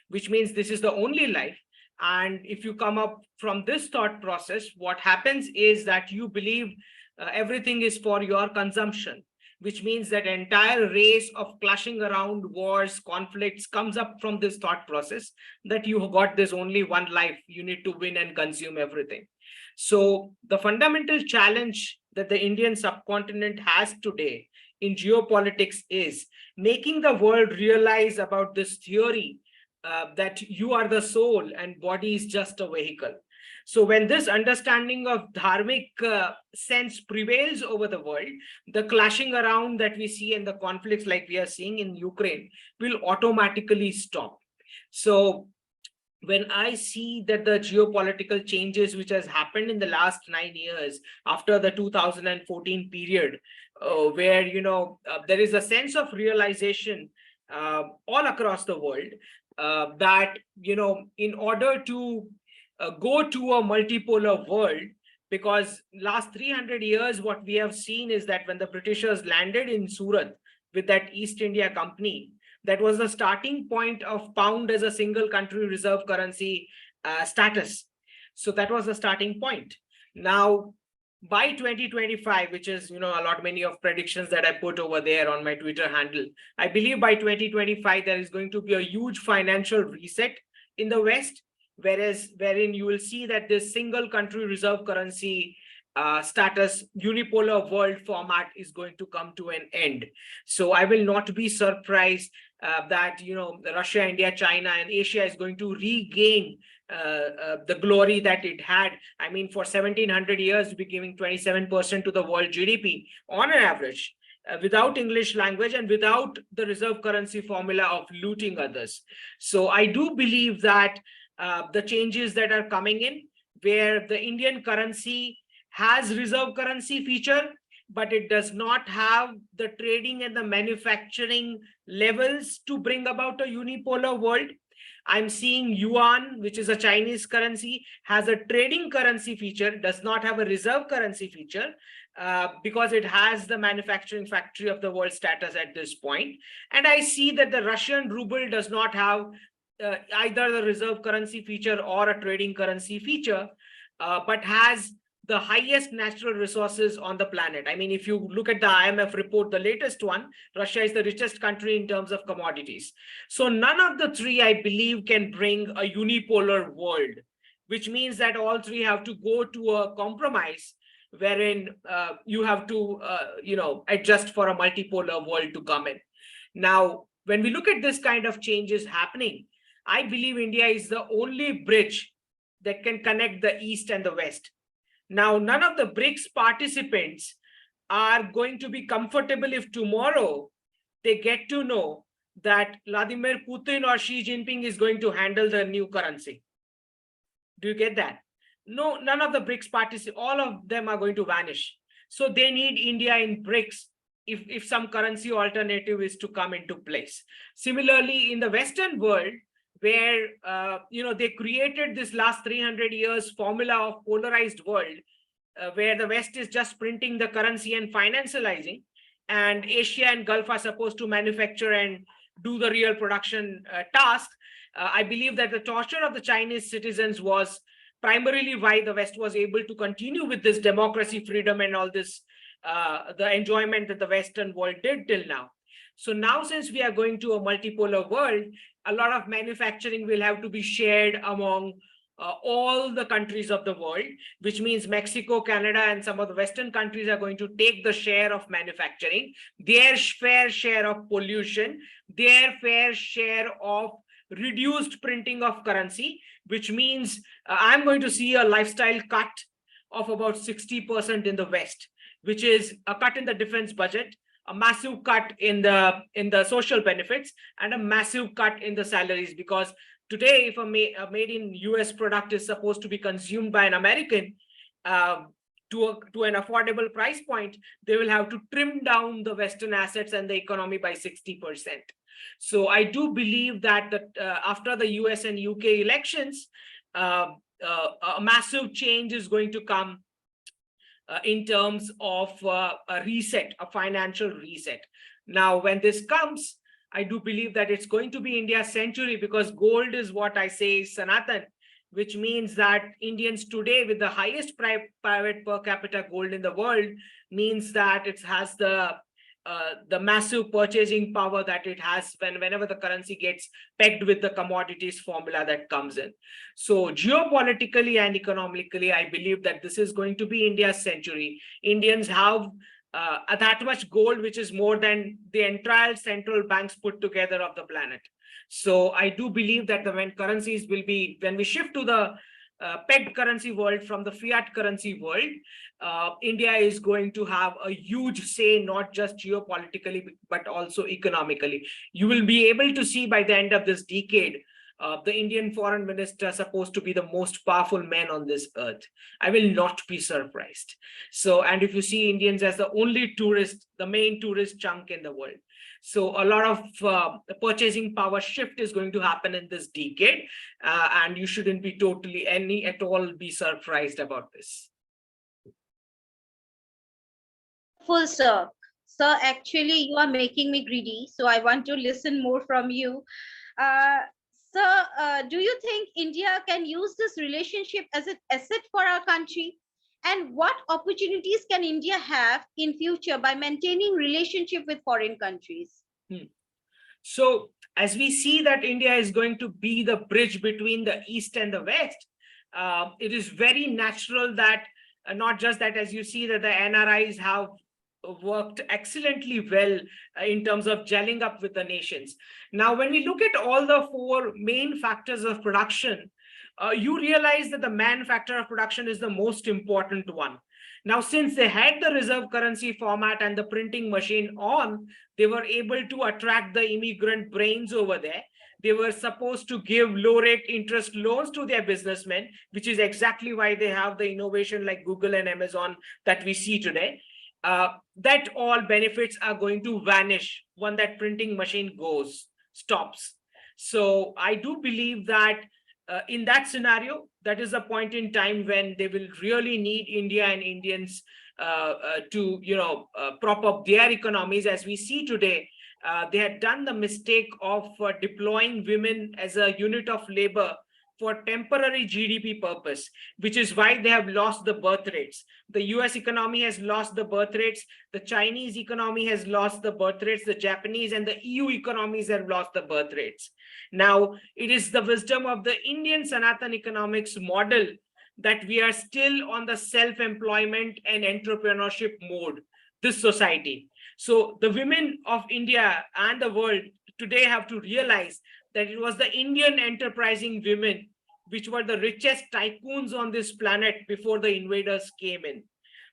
which means this is the only life. And if you come up from this thought process, what happens is that you believe everything is for your consumption, which means that entire race of clashing around wars, conflicts comes up from this thought process that you got this only one life, you need to win and consume everything. So the fundamental challenge that the Indian subcontinent has today in geopolitics is making the world realize about this theory that you are the soul and body is just a vehicle. So when this understanding of dharmic sense prevails over the world, the clashing around that we see and the conflicts like we are seeing in Ukraine will automatically stop. So when I see that the geopolitical changes which has happened in the last 9 years after the 2014 period, where there is a sense of realization all across the world that in order to go to a multipolar world, because last 300 years what we have seen is that when the Britishers landed in Surat with that East India Company, that was the starting point of pound as a single country reserve currency status. So that was the starting point. Now, by 2025, which is many of predictions that I put over there on my Twitter handle, I believe by 2025 there is going to be a huge financial reset in the West, wherein you will see that this single country reserve currency status unipolar world format is going to come to an end. So I will not be surprised that Russia, India, China, and Asia is going to regain the glory that it had. I mean, for 1700 years, we're giving 27% to the world GDP on an average, without English language and without the reserve currency formula of looting others. So I do believe that the changes that are coming in, where the Indian currency has reserve currency feature, but it does not have the trading and the manufacturing levels to bring about a unipolar world. I'm seeing yuan, which is a Chinese currency, has a trading currency feature, does not have a reserve currency feature, because it has the manufacturing factory of the world status at this point. And I see that the Russian ruble does not have either the reserve currency feature or a trading currency feature, but has the highest natural resources on the planet. I mean, if you look at the IMF report, the latest one, Russia is the richest country in terms of commodities. So none of the three, I believe, can bring a unipolar world, which means that all three have to go to a compromise wherein you have to, adjust for a multipolar world to come in. Now, when we look at this kind of changes happening, I believe India is the only bridge that can connect the East and the West. Now, none of the BRICS participants are going to be comfortable if tomorrow they get to know that Vladimir Putin or Xi Jinping is going to handle the new currency. Do you get that? No, none of the BRICS participants, all of them are going to vanish. So they need India in BRICS if some currency alternative is to come into place. Similarly, in the Western world, where they created this last 300 years formula of polarized world, where the West is just printing the currency and financializing, and Asia and Gulf are supposed to manufacture and do the real production task. I believe that the torture of the Chinese citizens was primarily why the West was able to continue with this democracy, freedom, and all this, the enjoyment that the Western world did till now. So now, since we are going to a multipolar world, a lot of manufacturing will have to be shared among all the countries of the world, which means Mexico, Canada, and some of the Western countries are going to take the share of manufacturing, their fair share of pollution, their fair share of reduced printing of currency, which means I'm going to see a lifestyle cut of about 60% in the West, which is a cut in the defense budget, a massive cut in the social benefits, and a massive cut in the salaries. Because today, if a made in US product is supposed to be consumed by an American to an affordable price point, they will have to trim down the Western assets and the economy by 60%. So I do believe that after the US and UK elections, a massive change is going to come in terms of a reset, a financial reset. Now, when this comes, I do believe that it's going to be India's century, because gold is what I say is Sanatan, which means that Indians today with the highest private per capita gold in the world means that it has the massive purchasing power that it has whenever the currency gets pegged with the commodities formula that comes in. So geopolitically and economically, I believe that this is going to be India's century. Indians have that much gold, which is more than the entire central banks put together of the planet. So I do believe that when we shift to the pegged currency world from the fiat currency world, India is going to have a huge say, not just geopolitically, but also economically. You will be able to see by the end of this decade, the Indian foreign minister supposed to be the most powerful man on this earth. I will not be surprised. So, and if you see Indians as the only tourist, the main tourist chunk in the world. So a lot of purchasing power shift is going to happen in this decade, and you shouldn't be at all be surprised about this. Full sir. Sir, actually, you are making me greedy, so I want to listen more from you. Sir, do you think India can use this relationship as an asset for our country? And what opportunities can India have in future by maintaining relationship with foreign countries? So as we see that India is going to be the bridge between the East and the West, it is very natural that not just that, as you see that the NRIs have worked excellently well in terms of gelling up with the nations. Now, when we look at all the four main factors of production, you realize that the man factor of production is the most important one. Now, since they had the reserve currency format and the printing machine on, they were able to attract the immigrant brains over there. They were supposed to give low rate interest loans to their businessmen, which is exactly why they have the innovation like Google and Amazon that we see today. That all benefits are going to vanish when that printing machine stops. So I do believe that in that scenario, that is a point in time when they will really need India and Indians to prop up their economies. As we see today, they had done the mistake of deploying women as a unit of labor for temporary GDP purpose, which is why they have lost the birth rates. The US economy has lost the birth rates. The Chinese economy has lost the birth rates. The Japanese and the EU economies have lost the birth rates. Now, it is the wisdom of the Indian Sanatan economics model that we are still on the self-employment and entrepreneurship mode, this society. So the women of India and the world today have to realize that it was the Indian enterprising women which were the richest tycoons on this planet before the invaders came in.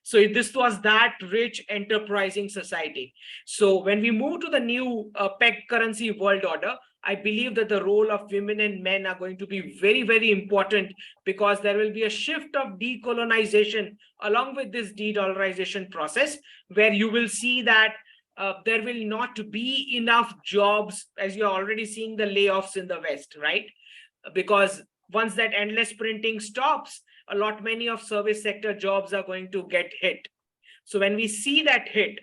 So this was that rich enterprising society. So when we move to the new pegged currency world order, I believe that the role of women and men are going to be very, very important, because there will be a shift of decolonization along with this de-dollarization process, where you will see that there will not be enough jobs, as you're already seeing the layoffs in the West, right? Because once that endless printing stops, many of service sector jobs are going to get hit. So when we see that hit,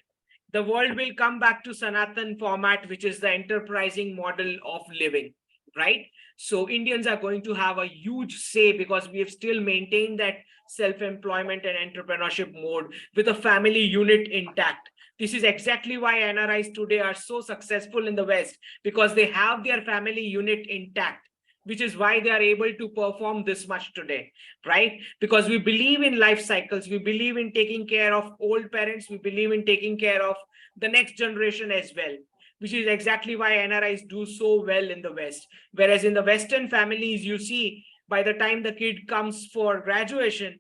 the world will come back to Sanatan format, which is the enterprising model of living. right? So Indians are going to have a huge say because we have still maintained that self-employment and entrepreneurship mode with a family unit intact. This is exactly why NRIs today are so successful in the West, because they have their family unit intact, which is why they are able to perform this much today, right? Because we believe in life cycles, we believe in taking care of old parents, we believe in taking care of the next generation as well, which is exactly why NRIs do so well in the West. Whereas in the Western families, you see, by the time the kid comes for graduation,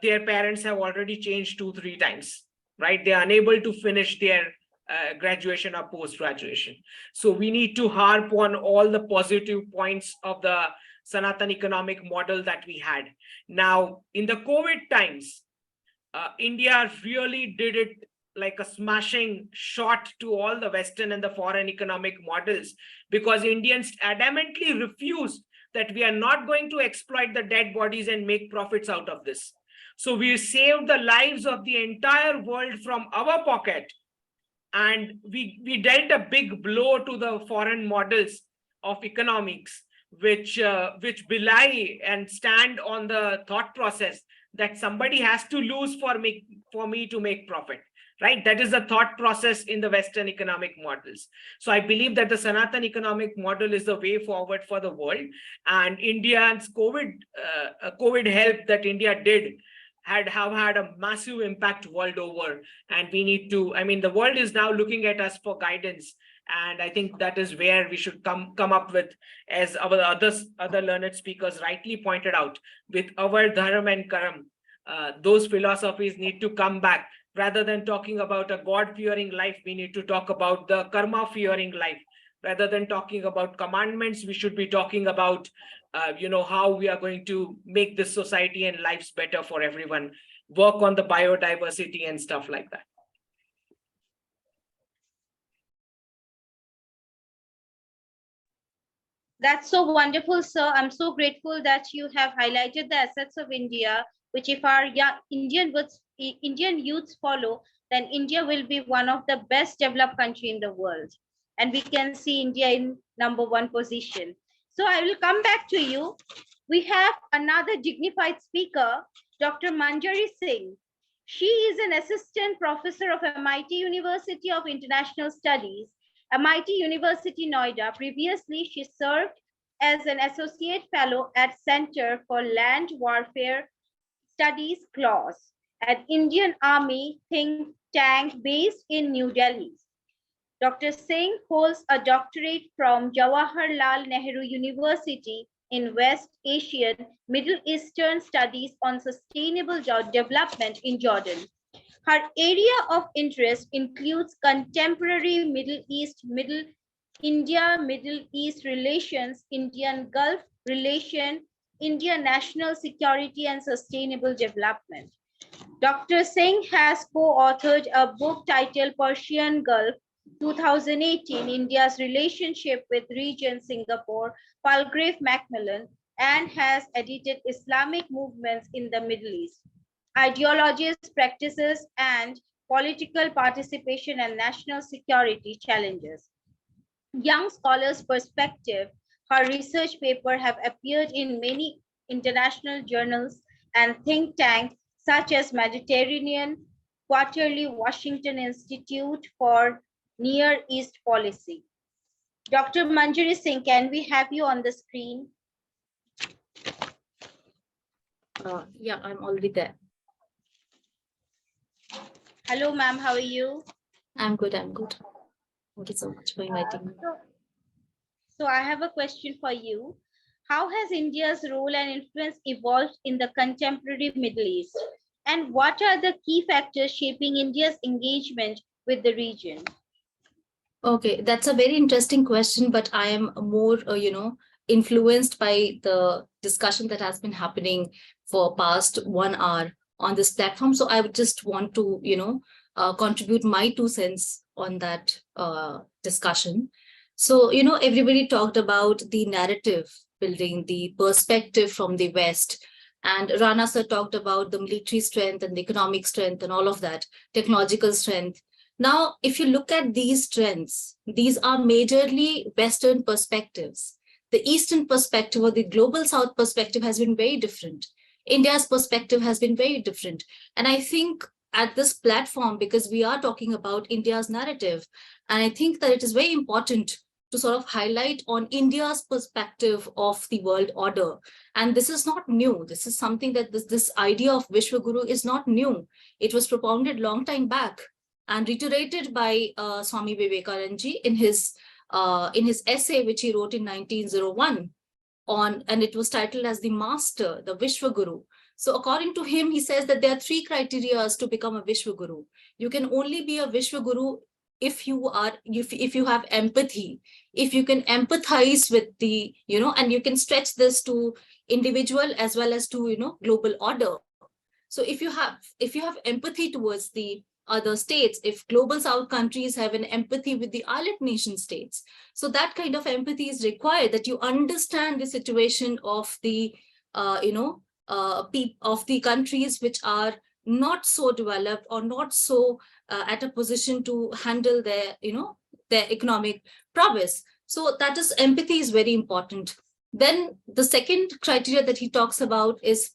their parents have already changed 2-3 times, right? They are unable to finish their graduation or post-graduation. So we need to harp on all the positive points of the Sanatan economic model that we had. Now, in the COVID times, India really did it like a smashing shot to all the Western and the foreign economic models, because Indians adamantly refused that we are not going to exploit the dead bodies and make profits out of this. So we saved the lives of the entire world from our pocket. And we dealt a big blow to the foreign models of economics, which belie and stand on the thought process that somebody has to lose for me to make profit, right? That is the thought process in the Western economic models. So I believe that the Sanatan economic model is the way forward for the world, and India's COVID help that India did have had a massive impact world over. And we need to, I mean, the world is now looking at us for guidance. And I think that is where we should come up with, as our other learned speakers rightly pointed out, with our dharma and karam. Those philosophies need to come back. Rather than talking about a God-fearing life, we need to talk about the karma-fearing life. Rather than talking about commandments, we should be talking about how we are going to make this society and lives better for everyone, work on the biodiversity and stuff like that. That's so wonderful, sir. I'm so grateful that you have highlighted the assets of India, which if our Indian youths follow, then India will be one of the best developed country in the world. And we can see India in #1 position. So I will come back to you. We have another dignified speaker, Dr. Manjari Singh. She is an assistant professor of Amity University of International Studies, Amity University, Noida. Previously, she served as an associate fellow at Center for Land Warfare Studies, CLAWS, an Indian Army think tank based in New Delhi. Dr. Singh holds a doctorate from Jawaharlal Nehru University in West Asian Middle Eastern Studies on Sustainable Development in Jordan. Her area of interest includes contemporary Middle East, India-Middle East relations, Indian Gulf relation, India national security and sustainable development. Dr. Singh has co-authored a book titled Persian Gulf 2018, India's relationship with region Singapore, Palgrave Macmillan, and has edited Islamic movements in the Middle East, ideologies, practices, and political participation and national security challenges. Young Scholars' Perspective, her research paper have appeared in many international journals and think tanks such as Mediterranean Quarterly, Washington Institute for Near East Policy. Dr. Manjari Singh, can we have you on the screen? Yeah, I'm already there. Hello, ma'am. How are you? I'm good. I'm good. Thank you so much for inviting me. So I have a question for you. How has India's role and influence evolved in the contemporary Middle East? And what are the key factors shaping India's engagement with the region? Okay, that's a very interesting question, but I am more, influenced by the discussion that has been happening for past 1 hour on this platform. So I would just want to, contribute my 2 cents on that discussion. So, everybody talked about the narrative building, the perspective from the West. And Rana sir talked about the military strength and the economic strength and all of that, technological strength. Now, if you look at these trends, these are majorly Western perspectives. the Eastern perspective or the global South perspective has been very different. India's perspective has been very different. And I think at this platform, because we are talking about India's narrative, and I think that it is very important to sort of highlight on India's perspective of the world order. And this is not new. This is something that this idea of Vishwaguru is not new. It was propounded long time back and reiterated by Swami Vivekananda ji in his essay, which he wrote in 1901 on, and it was titled as the Master, the Vishwaguru. So according to him, he says that there are 3 criteria to become a Vishwaguru. You can only be a Vishwaguru if you have empathy, if you can empathize with the, and you can stretch this to individual as well as to, global order. So if you have empathy towards the other states, if global South countries have an empathy with the allied nation states, so that kind of empathy is required, that you understand the situation of the, of the countries which are not so developed or not so at a position to handle their, their economic prowess. So that is, empathy is very important. Then the second criteria that he talks about is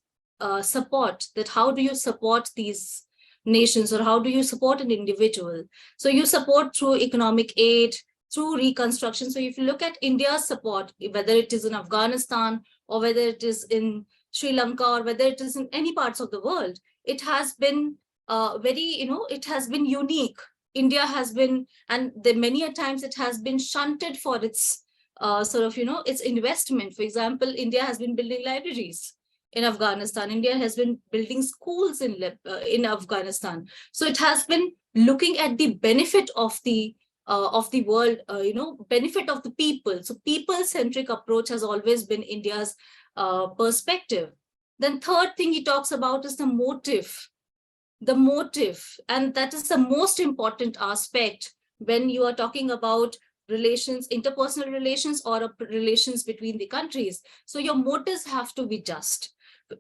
support, that how do you support these nations, or how do you support an individual? So you support through economic aid, through reconstruction. So if you look at India's support, whether it is in Afghanistan or whether it is in Sri Lanka or whether it is in any parts of the world, it has been it has been unique. India has been, and many a times it has been shunted for its its investment. For example, India has been building libraries in Afghanistan. India has been building schools in Afghanistan. So it has been looking at the benefit of the world, benefit of the people. So people-centric approach has always been India's perspective. Then third thing he talks about is the motive. The motive, and that is the most important aspect when you are talking about relations, interpersonal relations, or relations between the countries. So your motives have to be just.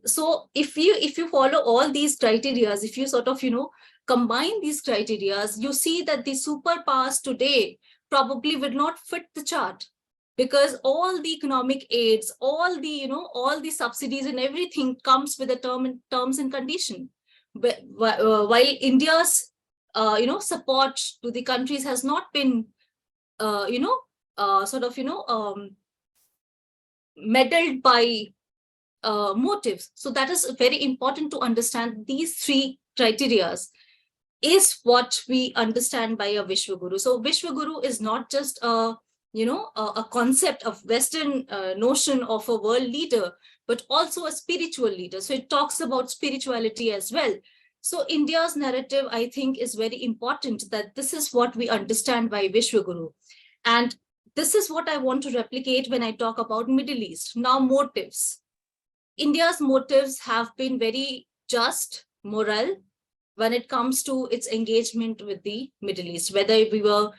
So if you follow all these criteria, if you sort of combine these criteria, you see that the superpowers today probably would not fit the chart, because all the economic aids, all the subsidies and everything comes with the terms and condition. While India's support to the countries has not been meddled by motives. So that is very important to understand. These 3 criteria is what we understand by a Vishwaguru. So Vishwaguru is not just a concept of Western notion of a world leader, but also a spiritual leader. So it talks about spirituality as well. So India's narrative, I think, is very important, that this is what we understand by Vishwaguru. And this is what I want to replicate when I talk about Middle East. Now, motives. India's motives have been very just, moral, when it comes to its engagement with the Middle East, whether we were,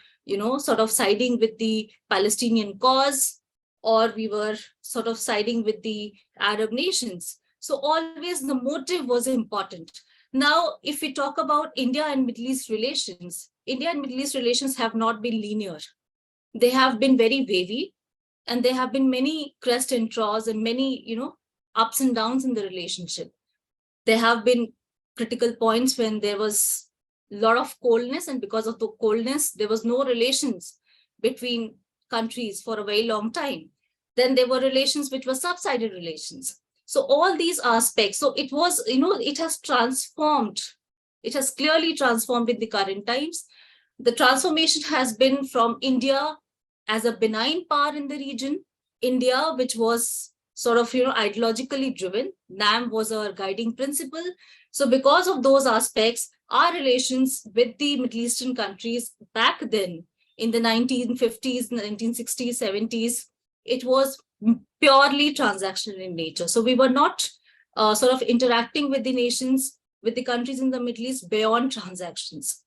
sort of siding with the Palestinian cause, or we were sort of siding with the Arab nations. So always the motive was important. Now, if we talk about India and Middle East relations, India and Middle East relations have not been linear. They have been very wavy, and there have been many crests and troughs and many, ups and downs in the relationship. There have been critical points when there was a lot of coldness, and because of the coldness, there was no relations between countries for a very long time. Then there were relations which were subsided relations. So all these aspects, so it was, it has transformed. It has clearly transformed in the current times. The transformation has been from India as a benign power in the region, India, which was sort of, ideologically driven. NAM was our guiding principle. So because of those aspects, our relations with the Middle Eastern countries back then in the 1950s, 1960s, 70s, it was purely transactional in nature. So we were not sort of interacting with the nations, with the countries in the Middle East beyond transactions.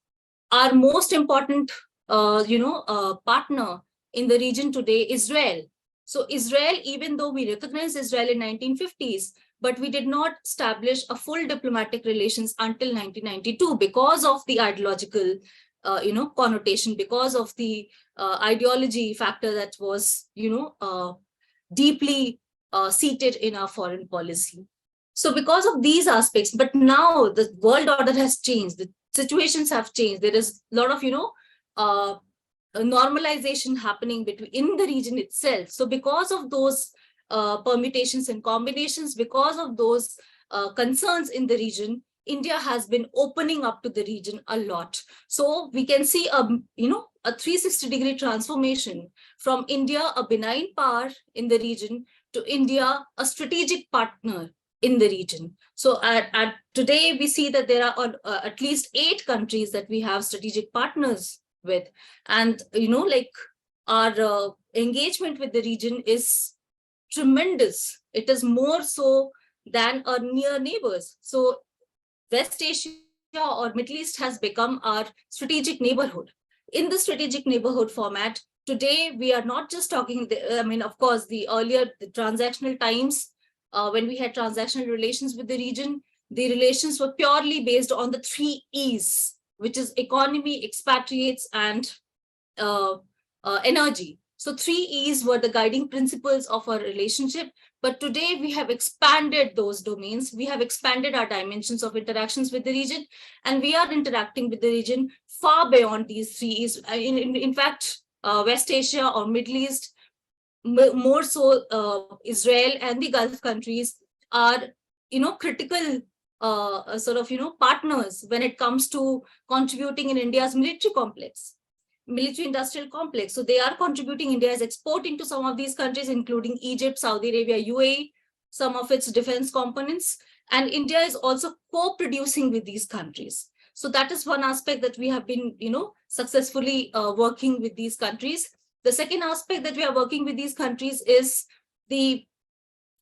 Our most important, partner in the region today, Israel. So Israel, even though we recognized Israel in 1950s, but we did not establish a full diplomatic relations until 1992 because of the ideological, connotation, because of the ideology factor that was, deeply seated in our foreign policy. So because of these aspects, but now the world order has changed, the situations have changed. There is a lot of, normalization happening in the region itself. So because of those permutations and combinations, because of those concerns in the region, India has been opening up to the region a lot. So we can see a 360-degree transformation from India, a benign power in the region, to India, a strategic partner in the region. So at today, we see that there are at least 8 countries that we have strategic partners with. And, our engagement with the region is tremendous. It is more so than our near neighbors. So West Asia or Middle East has become our strategic neighborhood. In the strategic neighborhood format, today we are not just talking, of course, the transactional times, when we had transactional relations with the region, the relations were purely based on the 3 E's, which is economy, expatriates, and energy. So 3 E's were the guiding principles of our relationship. But today we have expanded those domains. We have expanded our dimensions of interactions with the region, and we are interacting with the region far beyond these 3 E's. In fact, West Asia or Middle East, more so Israel and the Gulf countries are, critical partners when it comes to contributing in India's military-industrial complex. So they are contributing. India is exporting to some of these countries, including Egypt, Saudi Arabia, UAE, some of its defense components. And India is also co-producing with these countries. So that is one aspect that we have been, successfully working with these countries. The second aspect that we are working with these countries is the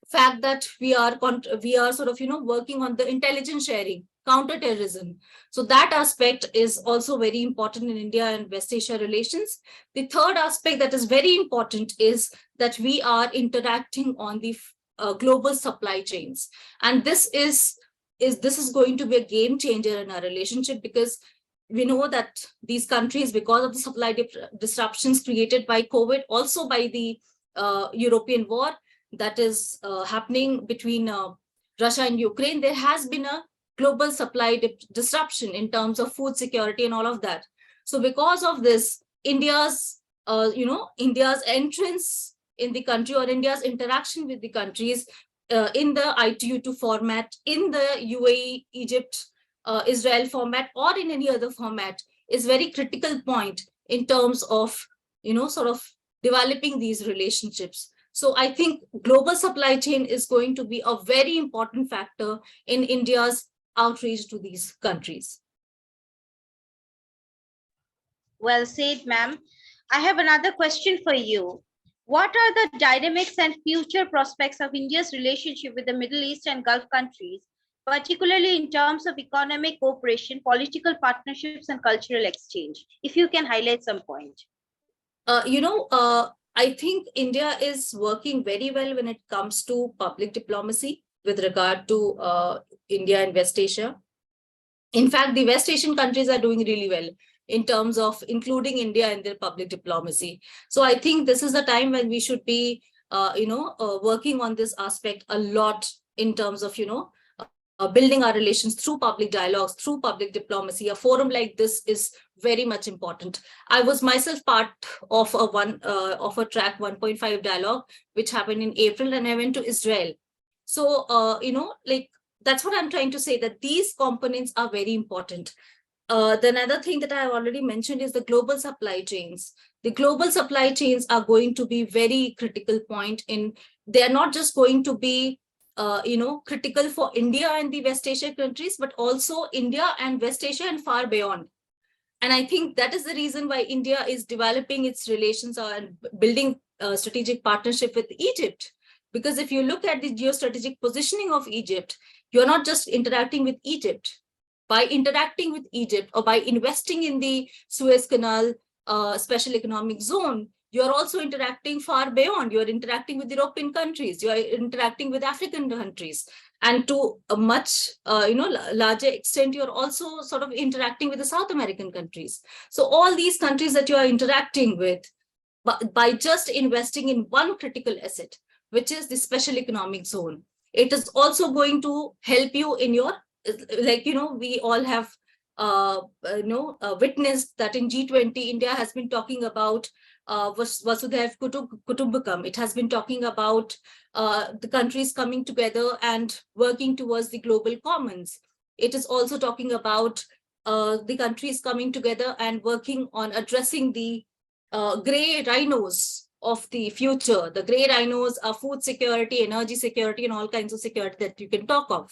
fact that we are working on the intelligence sharing, counterterrorism. So that aspect is also very important in India and West Asia relations. The third aspect that is very important is that we are interacting on the global supply chains. And this is going to be a game changer in our relationship, because we know that these countries, because of the supply disruptions created by COVID, also by the European war that is happening between Russia and Ukraine, there has been a global supply disruption in terms of food security and all of that. So because of this, India's entrance in the country, or India's interaction with the countries in the ITU2 format, in the UAE, Egypt, Israel format, or in any other format, is very critical point in terms of, developing these relationships. So I think global supply chain is going to be a very important factor in India's outreach to these countries. Well said, ma'am. I have another question for you. What are the dynamics and future prospects of India's relationship with the Middle East and Gulf countries, particularly in terms of economic cooperation, political partnerships, and cultural exchange? If you can highlight some point. I think India is working very well when it comes to public diplomacy with regard to India and West Asia. In fact, the West Asian countries are doing really well in terms of including India in their public diplomacy. So I think this is a time when we should be, working on this aspect a lot in terms of, building our relations through public dialogues, through public diplomacy. A forum like this is very much important. I was myself part of a track 1.5 dialogue, which happened in April, and I went to Israel. So, that's what I'm trying to say, that these components are very important. The another thing that I have already mentioned is the global supply chains. The global supply chains are going to be very critical point they are not just going to be critical for India and the West Asia countries, but also India and West Asia and far beyond. And I think that is the reason why India is developing its relations and building a strategic partnership with Egypt. Because if you look at the geostrategic positioning of Egypt, you're not just interacting with Egypt. By interacting with Egypt, or by investing in the Suez Canal Special Economic Zone, you're also interacting far beyond. You're interacting with European countries, you're interacting with African countries, and to a much larger extent, you're also sort of interacting with the South American countries. So all these countries that you are interacting with, by just investing in one critical asset, which is the special economic zone. It is also going to help you in your, like, we all have witnessed that in G20, India has been talking about Vasudhaiv Kutumbakam. It has been talking about the countries coming together and working towards the global commons. It is also talking about the countries coming together and working on addressing the gray rhinos of the future. The gray rhinos are food security, energy security, and all kinds of security that you can talk of,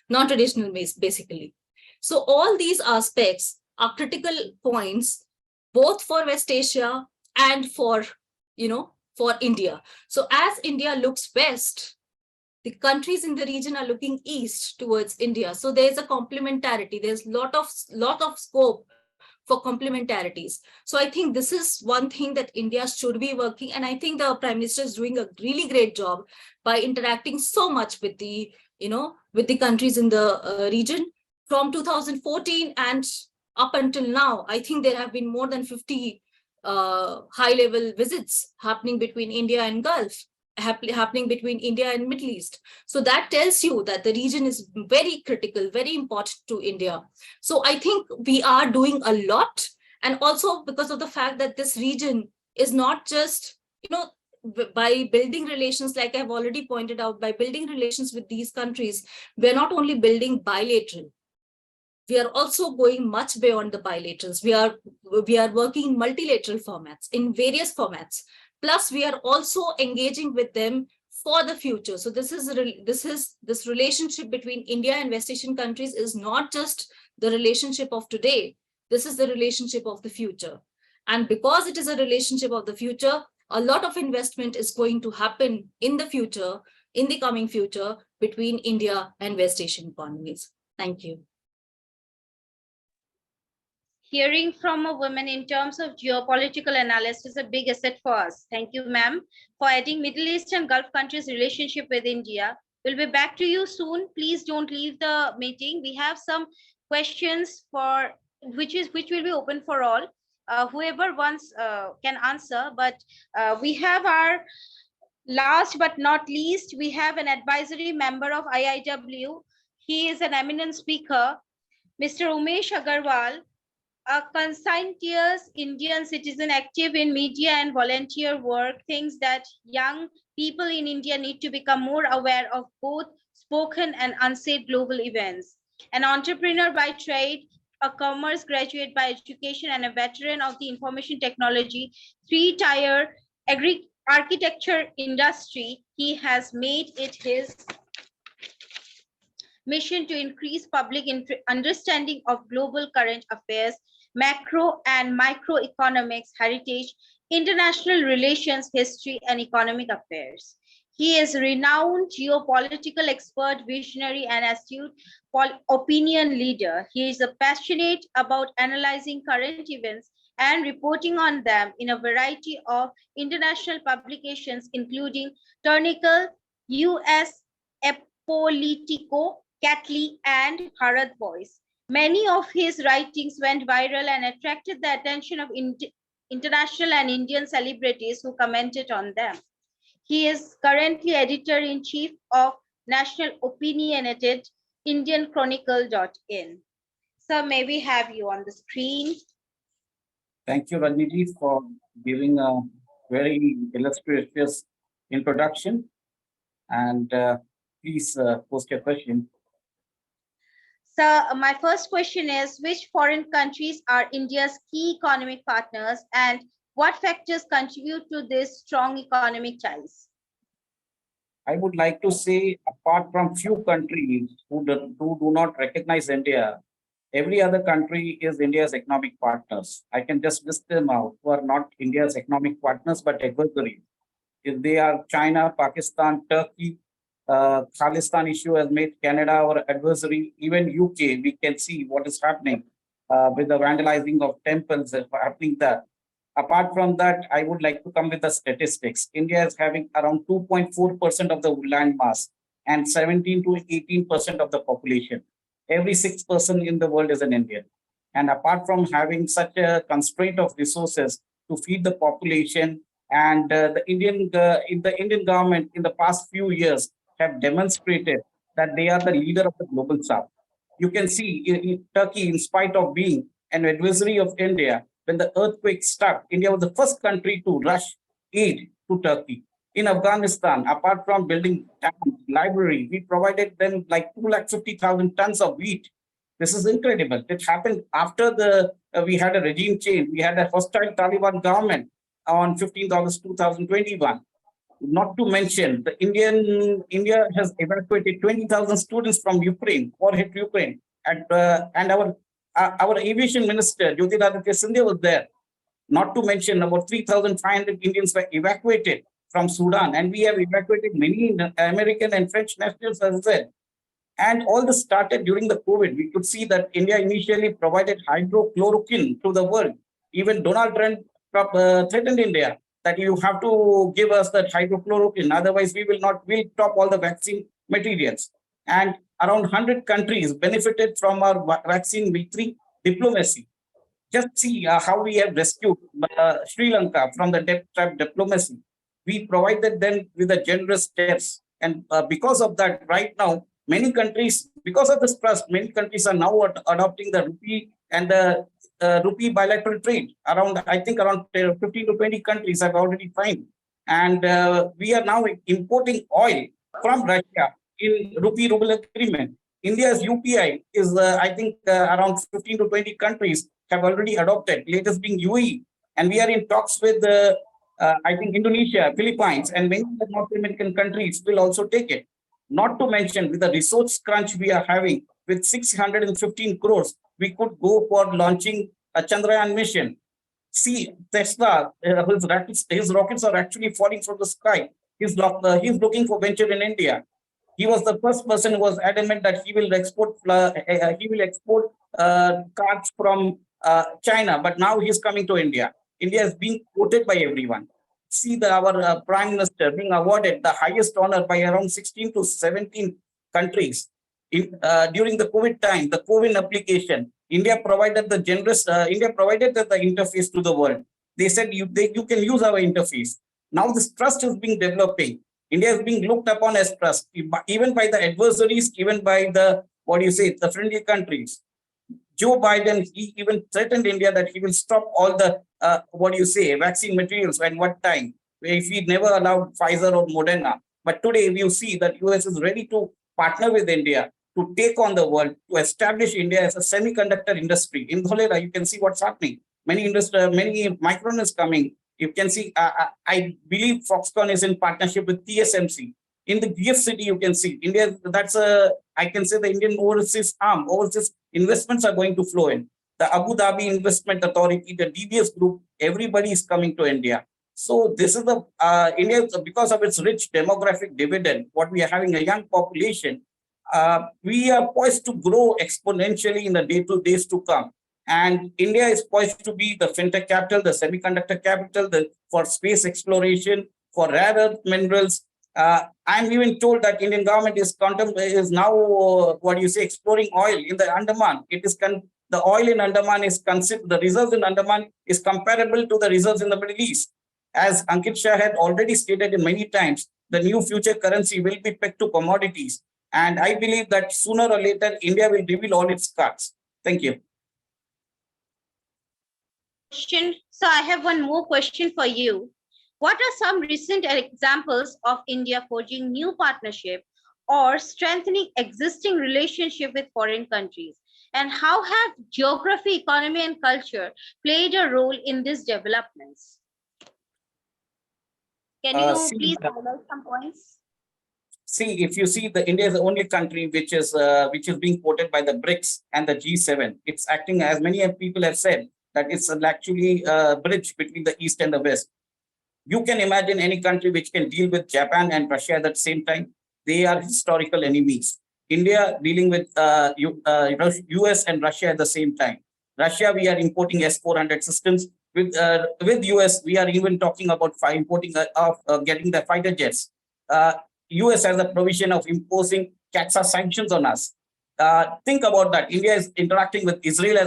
non-traditional basically. So all these aspects are critical points, both for West Asia and for India. So as India looks west, the countries in the region are looking east towards India. So there's a complementarity. There's lot of scope for complementarities. So I think this is one thing that India should be working. And I think the Prime Minister is doing a really great job by interacting so much with the, with the countries in the region. From 2014 and up until now, I think there have been more than 50 high-level visits happening between India and Gulf, happening between India and Middle East. So that tells you that the region is very critical, very important to India. So I think we are doing a lot. And also because of the fact that this region is not just, by building relations, like I've already pointed out, by building relations with these countries, we're not only building bilateral, we are also going much beyond the bilaterals. We are working in multilateral formats, in various formats. Plus, we are also engaging with them for the future. So this relationship between India and West Asian countries is not just the relationship of today. This is the relationship of the future. And because it is a relationship of the future, a lot of investment is going to happen in the future, in the coming future, between India and West Asian economies. Thank you. Hearing from a woman in terms of geopolitical analysis is a big asset for us. Thank you, ma'am, for adding Middle East and Gulf countries' relationship with India. We'll be back to you soon. Please don't leave the meeting. We have some questions for which will be open for all. Whoever wants can answer, but we have our last but not least, we have an advisory member of IIW. He is an eminent speaker, Mr. UMESH Agarwal, a conscientious Indian citizen active in media and volunteer work, thinks that young people in India need to become more aware of both spoken and unsaid global events. An entrepreneur by trade, a commerce graduate by education, and a veteran of the information technology, three-tier architecture industry, he has made it his mission to increase public understanding of global current affairs, macro and microeconomics, heritage, international relations, history, and economic affairs. He is a renowned geopolitical expert, visionary, and astute opinion leader. He is passionate about analyzing current events and reporting on them in a variety of international publications, including Turnicle, US Politico, Catley, and Bharat Voice. Many of his writings went viral and attracted the attention of international and Indian celebrities who commented on them. He is currently editor-in-chief of National Opinionated IndianChronicle.in. Sir, may we have you on the screen? Thank you, Rajni, for giving a very illustrious introduction. And please post your question. Sir, my first question is, which foreign countries are India's key economic partners and what factors contribute to this strong economic ties? I would like to say, apart from few countries who do not recognize India, every other country is India's economic partners. I can just list them out who are not India's economic partners, but adversaries. If they are China, Pakistan, Turkey, Khalistan issue has made Canada our adversary. Even UK, we can see what is happening with the vandalizing of temples happening there. Apart from that, I would like to come with the statistics. India is having around 2.4% of the land mass and 17 to 18% of the population. Every 6th person in the world is an Indian. And apart from having such a constraint of resources to feed the population And the Indian government in the past few years have demonstrated that they are the leader of the global south. You can see in Turkey, in spite of being an adversary of India, when the earthquake struck, India was the first country to rush aid to Turkey. In Afghanistan, apart from building library, we provided them like 250,000 tons of wheat. This is incredible. It happened after we had a regime change. We had a hostile Taliban government on 15th August 2021. Not to mention, India has evacuated 20,000 students from Ukraine, war hit Ukraine, and our aviation minister Jyotiraditya Scindia was there. Not to mention, about 3,500 Indians were evacuated from Sudan, and we have evacuated many American and French nationals as well. And all this started during the COVID. We could see that India initially provided hydrochloroquine to the world. Even Donald Trump threatened India that you have to give us that hydrochloroquine, otherwise we'll stop all the vaccine materials. And around 100 countries benefited from our vaccine victory diplomacy. Just see how we have rescued Sri Lanka from the debt trap diplomacy. We provided them with a generous steps. And because of that, right now, many countries, because of this trust, many countries are now adopting the rupee and the rupee bilateral trade. I think around 15 to 20 countries have already signed. And we are now importing oil from Russia in rupee-ruble agreement. India's UPI is, I think, around 15 to 20 countries have already adopted, latest being UAE. And we are in talks with, I think, Indonesia, Philippines, and many other North American countries will also take it. Not to mention, with the resource crunch we are having, with 615 crores, we could go for launching a Chandrayaan mission. See, Tesla, his rockets are actually falling from the sky. He's looking for venture in India. He was the first person who was adamant that he will export cars from China, but now he's coming to India. India is being quoted by everyone. See our Prime Minister being awarded the highest honor by around 16 to 17 countries. During the COVID time, the COVID application, India provided the interface to the world. They said you can use our interface. Now this trust is being developing. India is being looked upon as trust, even by the adversaries, even by the friendly countries. Joe Biden, he even threatened India that he will stop all the vaccine materials at what time, if he never allowed Pfizer or Moderna. But today we see that US is ready to partner with India to take on the world, to establish India as a semiconductor industry. In Dholera, you can see what's happening. Many Micron is coming. You can see, I believe Foxconn is in partnership with TSMC. In the GF city, you can see India, I can say the Indian overseas arm, overseas investments are going to flow in. The Abu Dhabi Investment Authority, the DBS group, everybody is coming to India. So this is India, because of its rich demographic dividend, what we are having a young population, we are poised to grow exponentially in the days to come. And India is poised to be the fintech capital, the semiconductor capital, for space exploration, for rare earth minerals. I'm even told that Indian government is now exploring oil in the Andaman. The oil in Andaman is considered, the reserves in Andaman is comparable to the reserves in the Middle East. As Ankit Shah had already stated in many times, the new future currency will be pegged to commodities. And I believe that sooner or later, India will reveal all its cards. Thank you. So I have one more question for you. What are some recent examples of India forging new partnership or strengthening existing relationship with foreign countries? And how have geography, economy, and culture played a role in these developments? Can you please highlight some points? See, if you see, India is the only country which is being quoted by the BRICS and the G7. It's acting, as many people have said, that it's actually a bridge between the East and the West. You can imagine any country which can deal with Japan and Russia at the same time. They are historical enemies. India dealing with US and Russia at the same time. Russia, we are importing S-400 systems. With US, we are even talking about getting the fighter jets. US has a provision of imposing CATSA sanctions on us. Think about that. India is interacting with Israel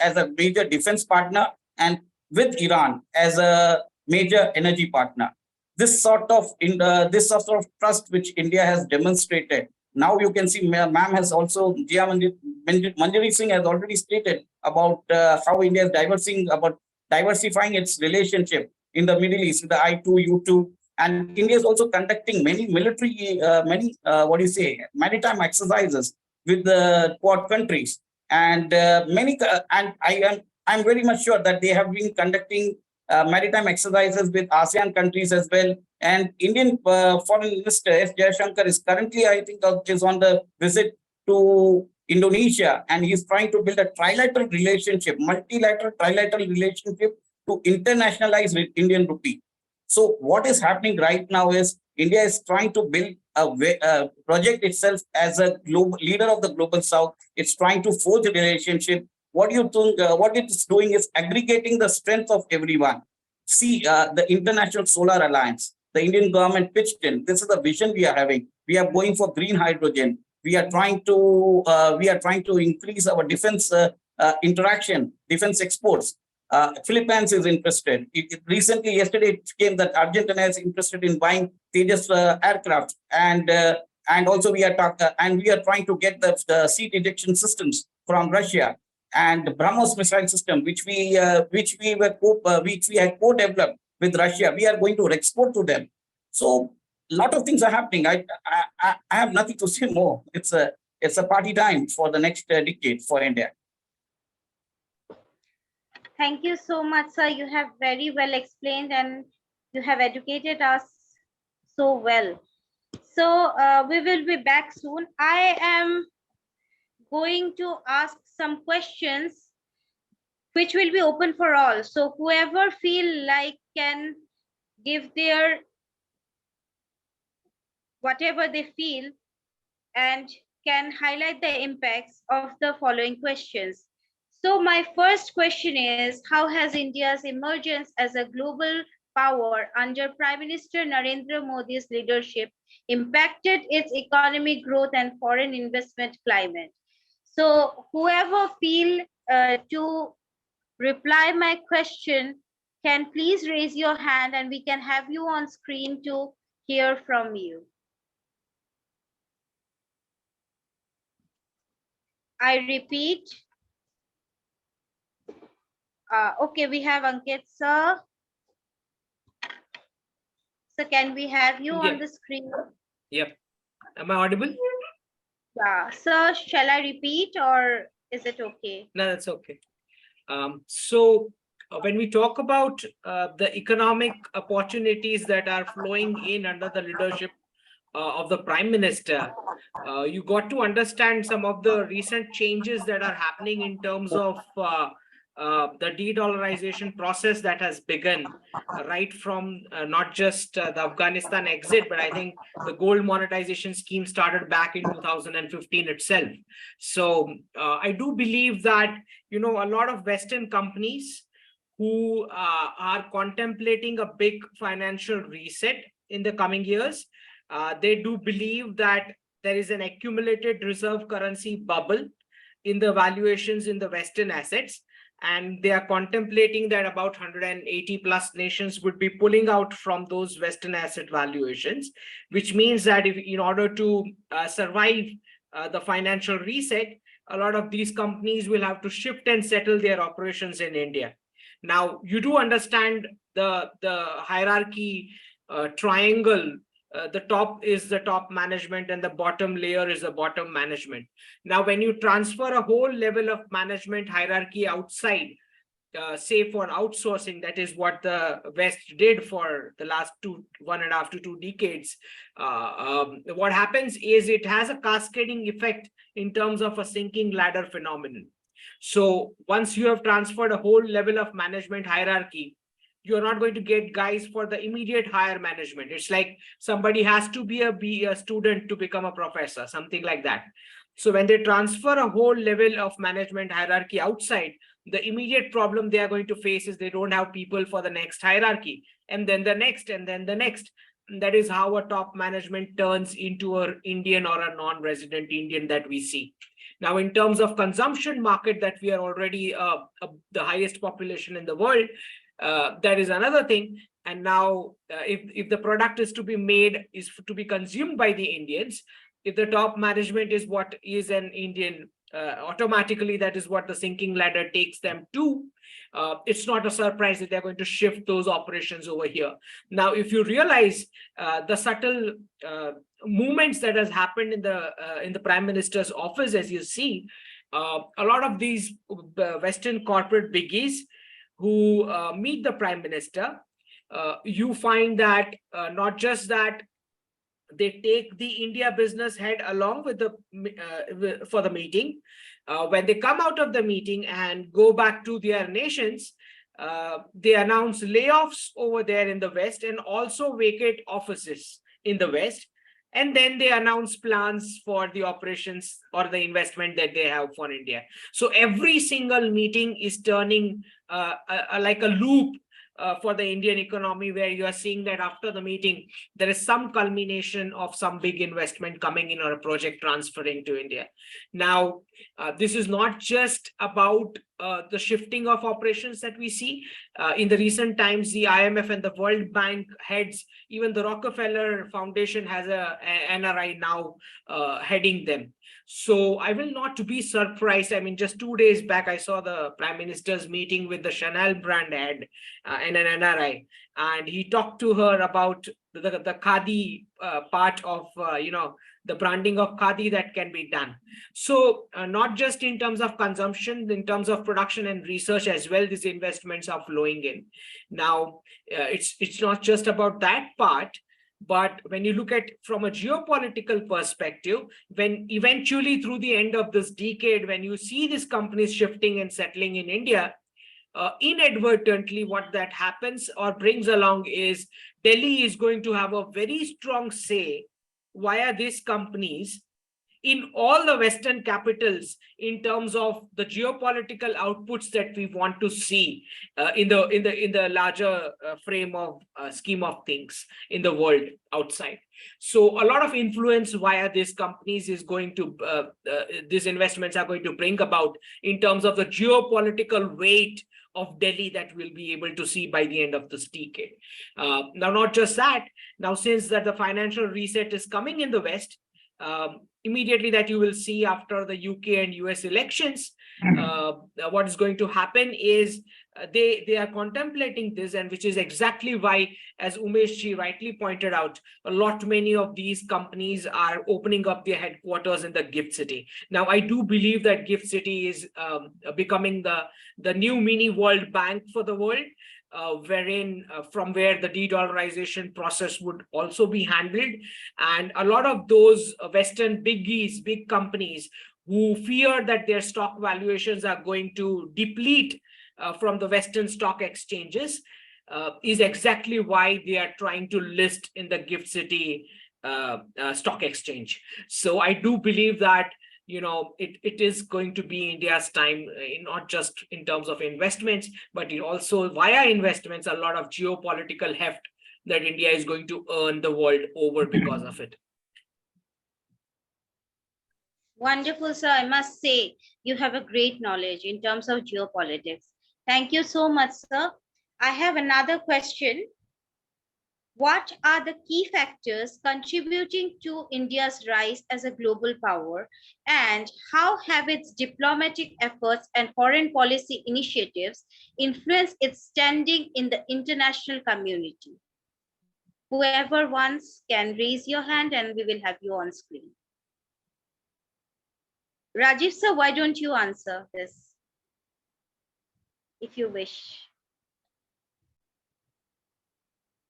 as a major defense partner, and with Iran as a major energy partner. This sort of trust which India has demonstrated. Now you can see, ma'am has also, Manjari Singh has already stated about how India is diversifying its relationship in the Middle East, with the I2, U2, and India is also conducting many military, maritime exercises with the Quad countries, and I'm very much sure that they have been conducting maritime exercises with ASEAN countries as well. And Indian Foreign Minister S. Jaishankar is currently, I think, is on the visit to Indonesia, and he's trying to build a multilateral trilateral relationship to internationalize Indian rupee. So what is happening right now is India is trying to build a project itself as a global leader of the global South. It's trying to forge a relationship. What you think? What it is doing is aggregating the strength of everyone. See, the International Solar Alliance, the Indian government pitched in. This is the vision we are having. We are going for green hydrogen. We are trying to increase our defense interaction, defense exports. Philippines is interested. Recently, yesterday, it came that Argentina is interested in buying Tejas aircraft, and also we are trying to get the seat ejection systems from Russia, and the BrahMos missile system, which we had co-developed with Russia. We are going to export to them. So a lot of things are happening. I have nothing to say more. It's a party time for the next decade for India. Thank you so much, sir. You have very well explained and you have educated us so well. So we will be back soon. I am going to ask some questions which will be open for all. So whoever feel like can give their whatever they feel and can highlight the impacts of the following questions. So my first question is, how has India's emergence as a global power under Prime Minister Narendra Modi's leadership impacted its economic growth and foreign investment climate? So whoever feel to reply my question can please raise your hand and we can have you on screen to hear from you. I repeat. Okay, we have Ankit, sir. So can we have you on the screen? Yep. Am I audible? Yeah. Sir, shall I repeat or is it okay? No, that's okay. So when we talk about the economic opportunities that are flowing in under the leadership of the Prime Minister, you got to understand some of the recent changes that are happening in terms of the de-dollarization process that has begun right from not just the Afghanistan exit, but I think the gold monetization scheme started back in 2015 itself. So I do believe that, you know, a lot of Western companies who are contemplating a big financial reset in the coming years, they do believe that there is an accumulated reserve currency bubble in the valuations in the Western assets. And they are contemplating that about 180 plus nations would be pulling out from those Western asset valuations, which means that if in order to survive the financial reset, a lot of these companies will have to shift and settle their operations in India. Now, you do understand the hierarchy triangle. The top is the top management and the bottom layer is the bottom management. Now, when you transfer a whole level of management hierarchy outside, say for outsourcing, that is what the West did for the last 1.5 to 2 decades. What happens is it has a cascading effect in terms of a sinking ladder phenomenon. So once you have transferred a whole level of management hierarchy, you're not going to get guys for the immediate higher management. It's like somebody has to be a student to become a professor, something like that. So when they transfer a whole level of management hierarchy outside, the immediate problem they are going to face is they don't have people for the next hierarchy, and then the next, and then the next. And that is how a top management turns into an Indian or a non-resident Indian that we see. Now, in terms of consumption market, that we are already the highest population in the world, that is another thing. and now if the product is to be made, is to be consumed by the Indians, if the top management is what is an Indian, automatically that is what the sinking ladder takes them to. It's not a surprise that they're going to shift those operations over here. Now, if you realize the subtle movements that has happened in the Prime Minister's office, as you see, a lot of these Western corporate biggies who meet the Prime Minister, you find that not just that they take the India business head along with the for the meeting. When they come out of the meeting and go back to their nations, they announce layoffs over there in the West and also vacate offices in the West. And then they announce plans for the operations or the investment that they have for India. So every single meeting is turning like a loop for the Indian economy, where you are seeing that after the meeting, there is some culmination of some big investment coming in or a project transferring to India. Now, this is not just about the shifting of operations that we see. In the recent times, the IMF and the World Bank heads, even the Rockefeller Foundation has a NRI now heading them. So I will not be surprised. I mean, just 2 days back, I saw the Prime Minister's meeting with the Chanel brand head and an NRI, and he talked to her about the Khadi part of, the branding of Khadi that can be done. So not just in terms of consumption, in terms of production and research as well, these investments are flowing in. Now, it's not just about that part. But when you look at from a geopolitical perspective, when eventually through the end of this decade, when you see these companies shifting and settling in India, inadvertently what that happens or brings along is Delhi is going to have a very strong say via these companies in all the Western capitals in terms of the geopolitical outputs that we want to see in the larger frame of scheme of things in the world outside. So a lot of influence via these companies is going to, these investments are going to bring about in terms of the geopolitical weight of Delhi that we'll be able to see by the end of this decade. Now, not just that, now since that the financial reset is coming in the West, immediately that you will see after the UK and US elections, what is going to happen is they are contemplating this, and which is exactly why, as UMESH rightly pointed out, many of these companies are opening up their headquarters in the gift city. Now, I do believe that gift city is becoming the new mini World Bank for the world. Wherein from where the de-dollarization process would also be handled. And a lot of those Western biggies, big companies who fear that their stock valuations are going to deplete from the Western stock exchanges is exactly why they are trying to list in the gift city stock exchange. So I do believe that it is going to be India's time, not just in terms of investments, but also via investments, a lot of geopolitical heft that India is going to earn the world over because of it. Wonderful, sir. I must say, you have a great knowledge in terms of geopolitics. Thank you so much, sir. I have another question. What are the key factors contributing to India's rise as a global power, and how have its diplomatic efforts and foreign policy initiatives influenced its standing in the international community? Whoever wants can raise your hand and we will have you on screen. Rajiv sir, why don't you answer this, if you wish?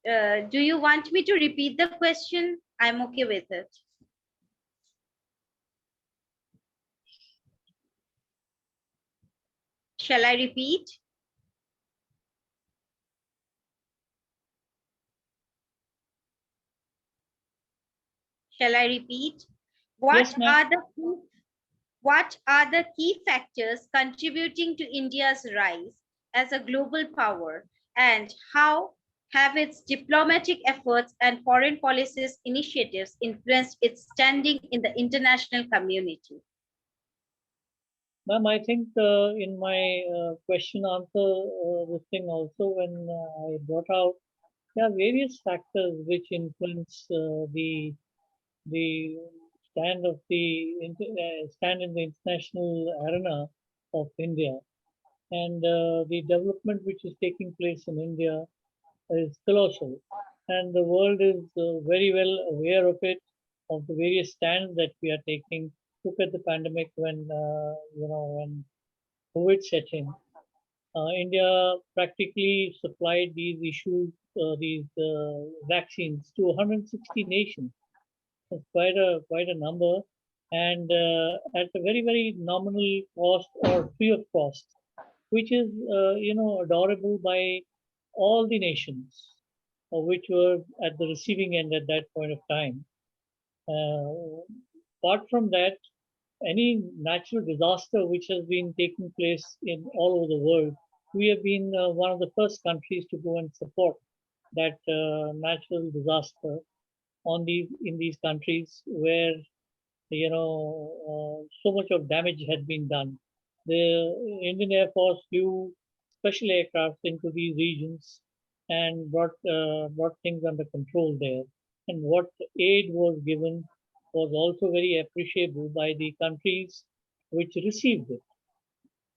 Do you want me to repeat the question? I'm okay with it. Shall I repeat? Shall I repeat? What are the key factors contributing to India's rise as a global power, and how have its diplomatic efforts and foreign policies initiatives influenced its standing in the international community? Ma'am, I think in my question answer this thing also, when I brought out There are various factors which influence the stand in the international arena of India, and the development which is taking place in India is colossal, and the world is very well aware of it, of the various stands that we are taking. Look at the pandemic when when COVID set in. India practically supplied these vaccines to 160 nations. It's quite a number, and at a very nominal cost or free of cost, which is adorable by all the nations, which were at the receiving end at that point of time. Apart from that, any natural disaster which has been taking place in all over the world, we have been one of the first countries to go and support that natural disaster in these countries where so much of damage had been done. The Indian Air Force flew special aircraft into these regions and brought things under control there. And what aid was given was also very appreciable by the countries which received it.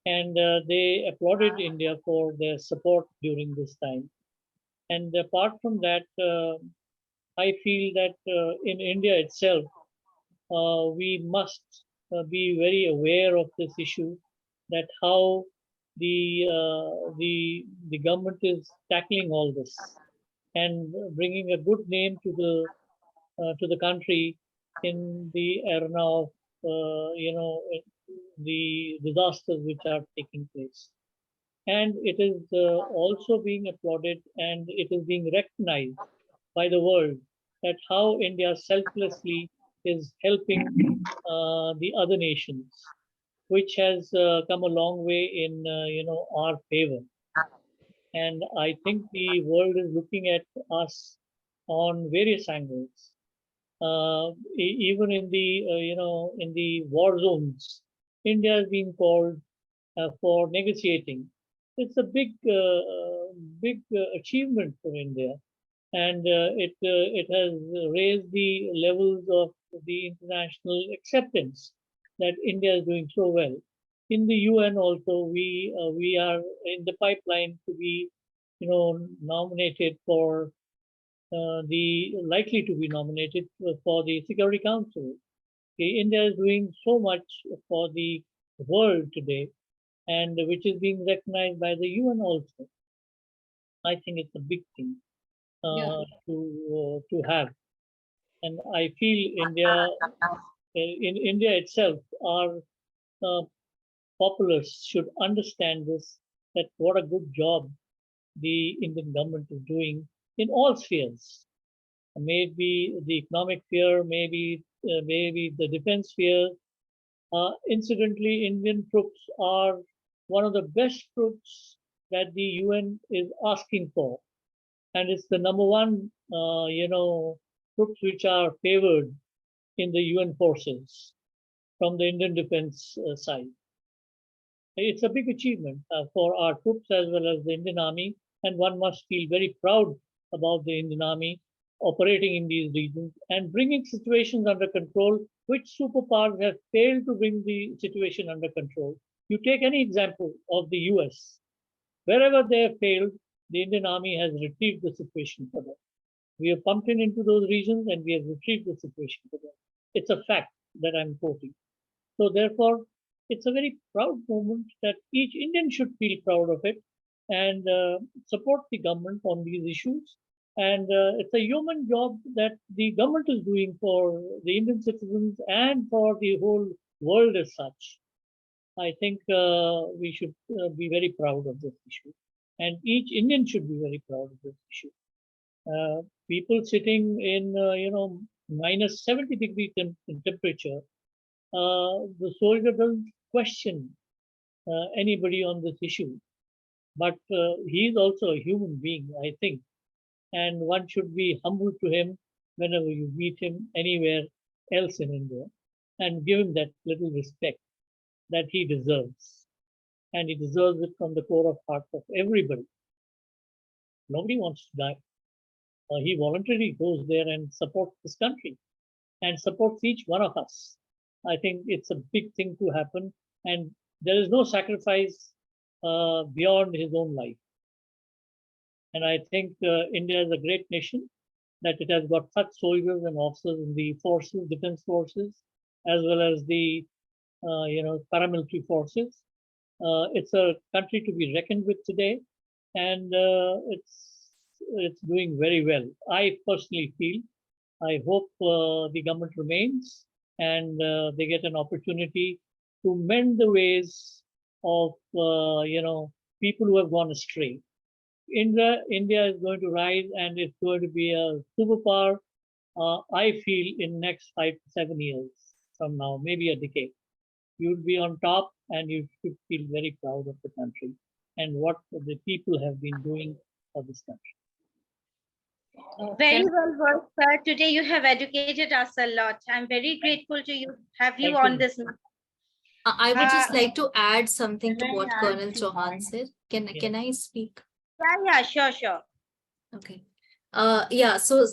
And they applauded India for their support during this time. And apart from that, I feel that in India itself, we must be very aware of this issue, that how the government is tackling all this and bringing a good name to the country in the arena of the disasters which are taking place. And it is also being applauded and it is being recognized by the world that how India selflessly is helping the other nations, which has come a long way in our favor. And I think the world is looking at us on various angles. Even in the in the war zones, India has been called for negotiating. It's a big achievement for India, and it has raised the levels of the international acceptance that India is doing so well. In the UN also, we are in the pipeline to be nominated for likely to be nominated for the Security Council. Okay, India is doing so much for the world today, and which is being recognized by the UN also. I think it's a big thing to have, and I feel in India itself, our populace should understand this, that what a good job the Indian government is doing in all spheres. Maybe the economic sphere, maybe the defense sphere. Incidentally, Indian troops are one of the best troops that the UN is asking for, and it's the number one, troops which are favored in the UN forces from the Indian defense side. It's a big achievement for our troops as well as the Indian Army, and one must feel very proud about the Indian Army operating in these regions and bringing situations under control, which superpowers have failed to bring the situation under control. You take any example of the US. Wherever they have failed, the Indian Army has retrieved the situation for them. We have pumped into those regions and we have retrieved the situation for them. It's a fact that I'm quoting. So therefore, it's a very proud moment that each Indian should feel proud of it and support the government on these issues. And it's a human job that the government is doing for the Indian citizens and for the whole world as such. I think we should be very proud of this issue. And each Indian should be very proud of this issue. People sitting in, minus 70 degree temperature, the soldier doesn't question anybody on this issue. But he is also a human being, I think. And one should be humble to him whenever you meet him anywhere else in India and give him that little respect that he deserves. And he deserves it from the core of heart of everybody. Nobody wants to die. He voluntarily goes there and supports this country and supports each one of us. I think it's a big thing to happen, and there is no sacrifice beyond his own life. And I think India is a great nation, that it has got such soldiers and officers in the forces, defense forces, as well as the paramilitary forces. It's a country to be reckoned with today, and it's doing very well. I personally feel. I hope the government remains and they get an opportunity to mend the ways of people who have gone astray. India is going to rise and it's going to be a superpower. I feel in next 5 to 7 years from now, maybe a decade, you'll be on top and you should feel very proud of the country and what the people have been doing for this country. Very well worked, sir. Today you have educated us a lot. I'm very grateful to have you Thank on you. this. I would just like to add something to what Colonel Chauhan said. Can I speak? Yeah, sure. Okay. So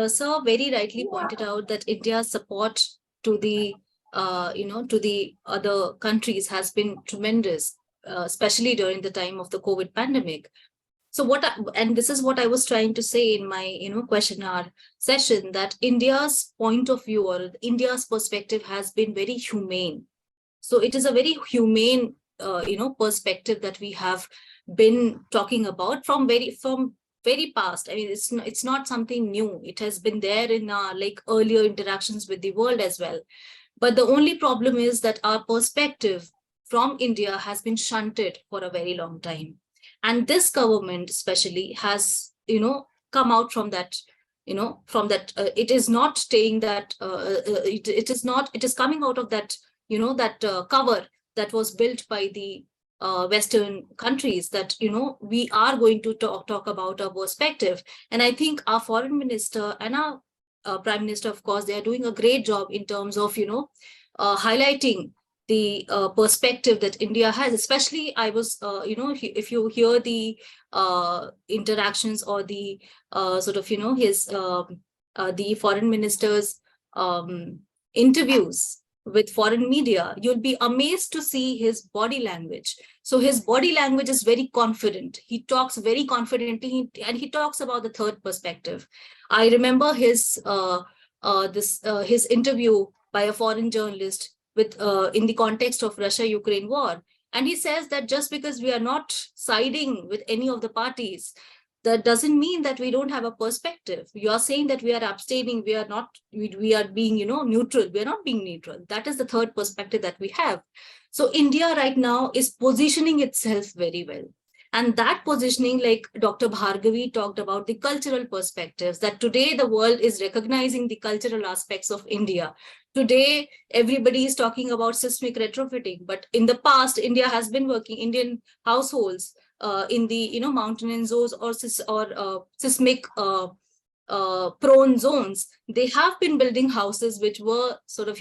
sir very rightly pointed out that India's support to the to the other countries has been tremendous, especially during the time of the COVID pandemic. So and this is what I was trying to say in my question hour session, that India's point of view or India's perspective has been very humane. So it is a very humane perspective that we have been talking about from very past. I mean, it's not something new. It has been there in our earlier interactions with the world as well. But the only problem is that our perspective from India has been shunted for a very long time. And this government especially has, come out from that, it is not staying that, it is coming out of that, cover that was built by the Western countries, that, we are going to talk about our perspective. And I think our foreign minister and our prime minister, of course, they are doing a great job in terms of, highlighting the perspective that India has. Especially I was, if you hear the interactions or the his the foreign minister's interviews with foreign media, you'll be amazed to see his body language. So his body language is very confident. He talks very confidently, and he talks about the third perspective. I remember his his interview by a foreign journalist with in the context of Russia-Ukraine war. And he says that just because we are not siding with any of the parties, that doesn't mean that we don't have a perspective. You are saying that we are abstaining, we are not, we are being, neutral. We are not being neutral. That is the third perspective that we have. So India right now is positioning itself very well. And that positioning, like Dr. Bhargavi talked about the cultural perspectives, that today the world is recognizing the cultural aspects of India. Today, everybody is talking about seismic retrofitting, but in the past, India has been working, Indian households in the mountainous zones or seismic prone zones, they have been building houses which were sort of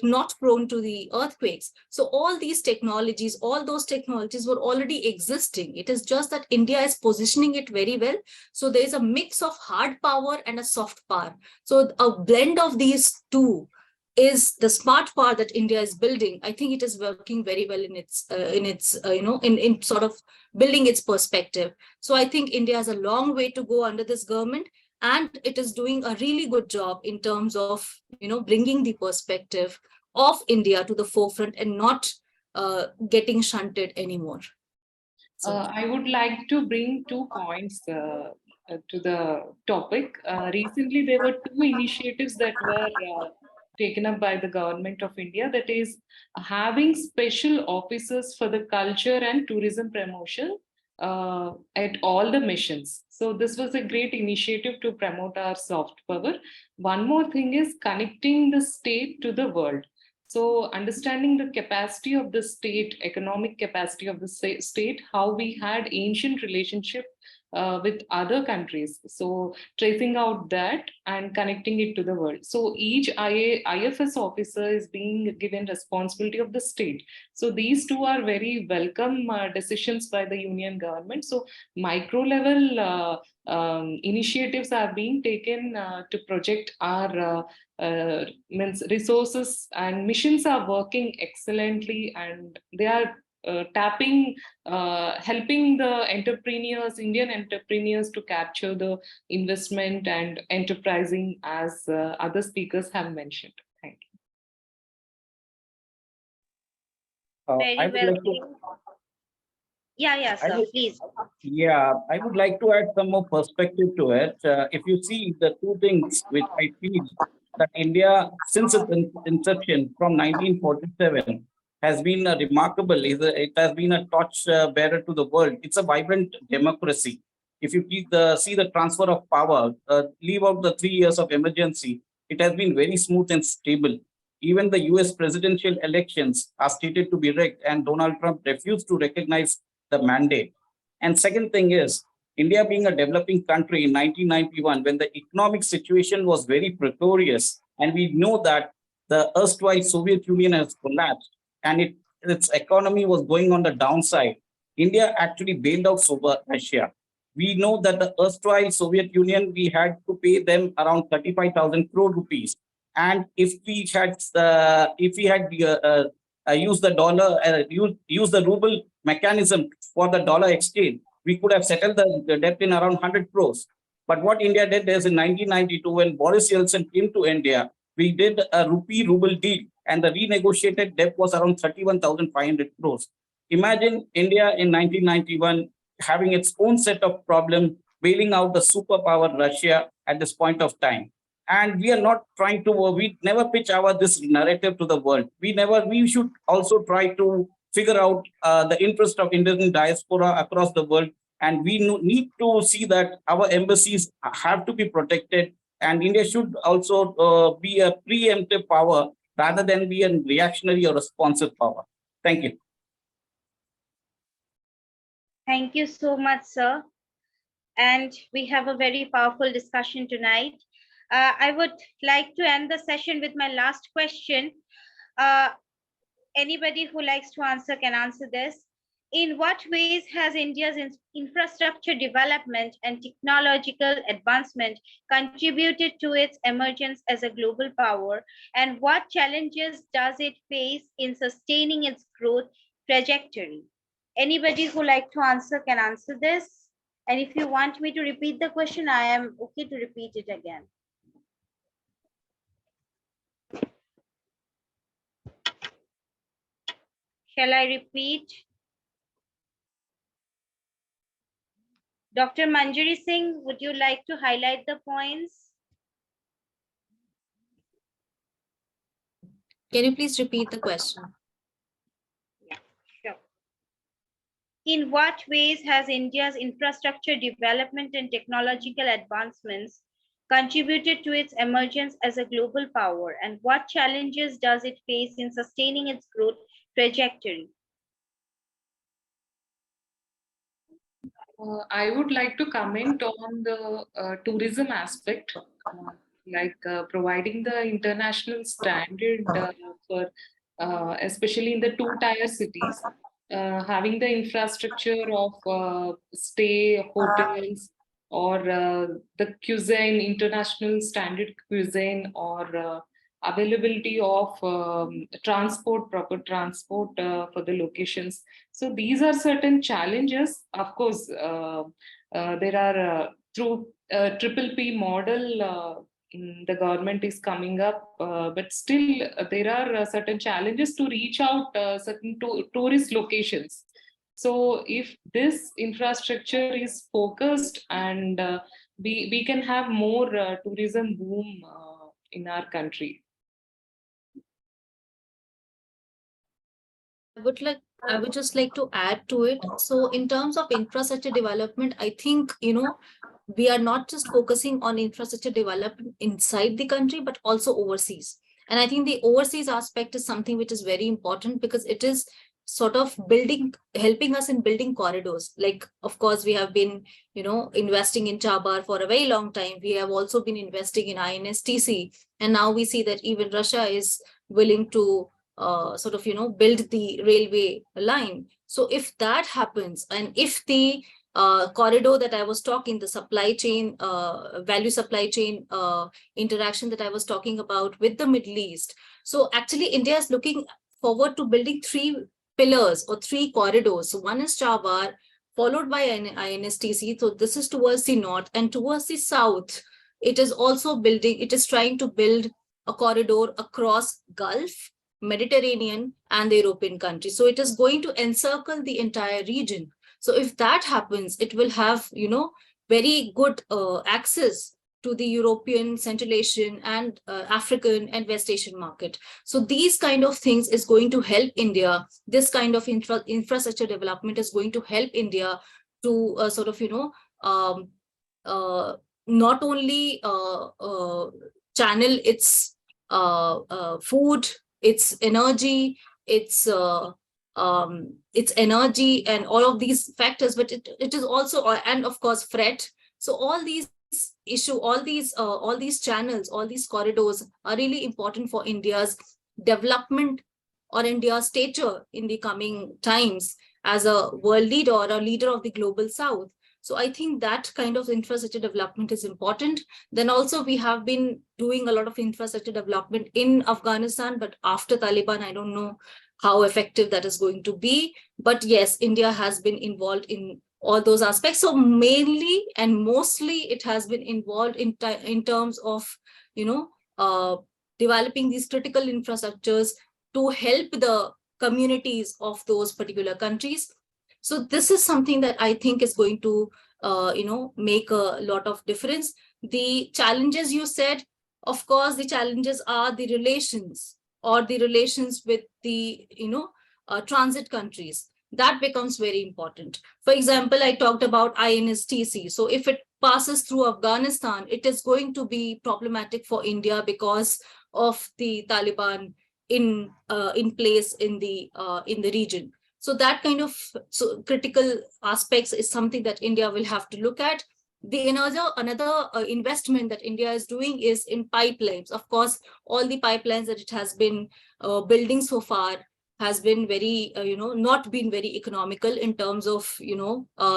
not prone to the earthquakes. So all these technologies, all those technologies were already existing. It is just that India is positioning it very well. So there is a mix of hard power and a soft power. So a blend of these two is the smart power that India is building. I think it is working very well in its in sort of building its perspective. So I think India has a long way to go under this government, and it is doing a really good job in terms of bringing the perspective of India to the forefront and not getting shunted anymore. So I would like to bring 2 points to the topic. Recently, there were 2 initiatives that were taken up by the government of India, that is having special officers for the culture and tourism promotion at all the missions. So this was a great initiative to promote our soft power. One more thing is connecting the state to the world. So understanding the capacity of the state, economic capacity of the state, how we had ancient relationship with other countries. So tracing out that and connecting it to the world. So each IFS officer is being given responsibility of the state. So these two are very welcome decisions by the union government. So micro level initiatives are being taken to project our means resources, and missions are working excellently, and they are tapping, helping the entrepreneurs, Indian entrepreneurs, to capture the investment and enterprising, as other speakers have mentioned. Thank you. Very I would well like to, said. Yeah, I sir, would, please. yeah, I would like to add some more perspective to it. If you see the two things which I feel that India, since its inception from 1947, has been a remarkable, it has been a torch bearer to the world. It's a vibrant democracy. If you see the transfer of power, leave out the 3 years of emergency, it has been very smooth and stable. Even the US presidential elections are stated to be rigged, and Donald Trump refused to recognize the mandate. And second thing is, India being a developing country in 1991, when the economic situation was very precarious, and we know that the erstwhile Soviet Union has collapsed and its economy was going on the downside, India actually bailed out Russia. We know that the erstwhile Soviet Union, we had to pay them around 35,000 crore rupees. And if we had used the dollar, use the ruble mechanism for the dollar exchange, we could have settled the debt in around 100 crores. But what India did is in 1992, when Boris Yeltsin came to India, we did a rupee-ruble deal, and the renegotiated debt was around 31,500 crores. Imagine India in 1991 having its own set of problems, bailing out the superpower Russia at this point of time. And we are not trying to, we never pitch this narrative to the world. We should also try to figure out the interest of Indian diaspora across the world. And we need to see that our embassies have to be protected, and India should also be a preemptive power rather than be a reactionary or responsive power. Thank you. Thank you so much, sir. And we have a very powerful discussion tonight. I would like to end the session with my last question. Anybody who likes to answer can answer this. In what ways has India's infrastructure development and technological advancement contributed to its emergence as a global power? And what challenges does it face in sustaining its growth trajectory? Anybody who like to answer can answer this. And if you want me to repeat the question, I am okay to repeat it again. Shall I repeat? Dr. Manjari Singh, would you like to highlight the points? Can you please repeat the question? Yeah, sure. In what ways has India's infrastructure development and technological advancements contributed to its emergence as a global power? And what challenges does it face in sustaining its growth trajectory? I would like to comment on the tourism aspect, providing the international standard for, especially in the two-tier cities, having the infrastructure of stay, hotels, or the cuisine, international standard cuisine, or availability of proper transport for the locations. So these are certain challenges. Of course, there are through triple P model, the government is coming up, but still there are certain challenges to reach out certain tourist locations. So if this infrastructure is focused, and we can have more tourism boom in our country. I would just like to add to it. So in terms of infrastructure development, I think, we are not just focusing on infrastructure development inside the country, but also overseas. And I think the overseas aspect is something which is very important, because it is sort of helping us in building corridors. Like, of course, we have been, investing in Chabar for a very long time. We have also been investing in INSTC. And now we see that even Russia is willing to build the railway line. So if that happens, and if the corridor that I was talking, the supply chain, value supply chain interaction that I was talking about with the Middle East. So actually India is looking forward to building 3 pillars or 3 corridors. So one is Chabar, followed by INSTC. So this is towards the north, and towards the south, it is trying to build a corridor across Gulf, Mediterranean, and the European countries. So it is going to encircle the entire region. So if that happens, it will have, very good access to the European, Central Asian, and African and West Asian market. So these kind of things is going to help India. This kind of infrastructure development is going to help India to not only channel its food, its energy, its energy, and all of these factors, but it is also, and of course, freight. So all these all these channels, all these corridors are really important for India's development or India's stature in the coming times as a world leader or a leader of the global South. So I think that kind of infrastructure development is important. Then also we have been doing a lot of infrastructure development in Afghanistan, but after Taliban, I don't know how effective that is going to be. But yes, India has been involved in all those aspects. So mainly and mostly it has been involved in terms of, developing these critical infrastructures to help the communities of those particular countries. So this is something that I think is going to, make a lot of difference. The challenges you said, of course, the challenges are the relations with the, transit countries. That becomes very important. For example, I talked about INSTC. So if it passes through Afghanistan, it is going to be problematic for India because of the Taliban in place in the region. So that kind of critical aspects is something that India will have to look at. The another investment that India is doing is in pipelines. Of course, all the pipelines that it has been building so far has been very, not been very economical in terms of,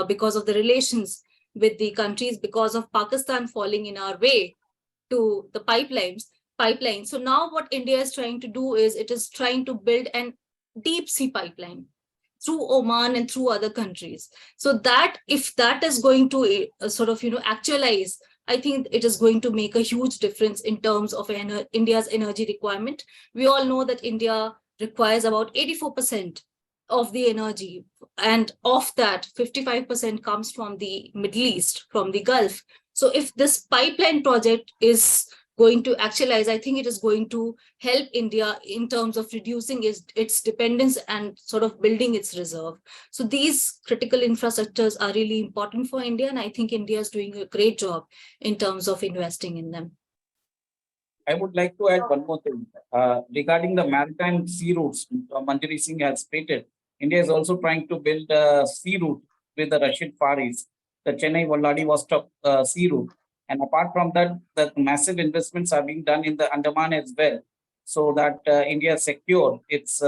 because of the relations with the countries, because of Pakistan falling in our way to the pipeline. So now what India is trying to do is it is trying to build an deep sea pipeline through Oman and through other countries. So that if that is going to actualize, I think it is going to make a huge difference in terms of India's energy requirement. We all know that India requires about 84% of the energy, and of that 55% comes from the Middle East, from the Gulf. So if this pipeline project is going to actualize, I think it is going to help India in terms of reducing its dependence and sort of building its reserve. So these critical infrastructures are really important for India, and I think India is doing a great job in terms of investing in them. I would like to add one more thing. Regarding the maritime sea routes, Manjari Singh has stated, India is also trying to build a sea route with the Russian Far East, the Chennai-Vladivostok sea route. And apart from that, the massive investments are being done in the Andaman as well, so that India secure its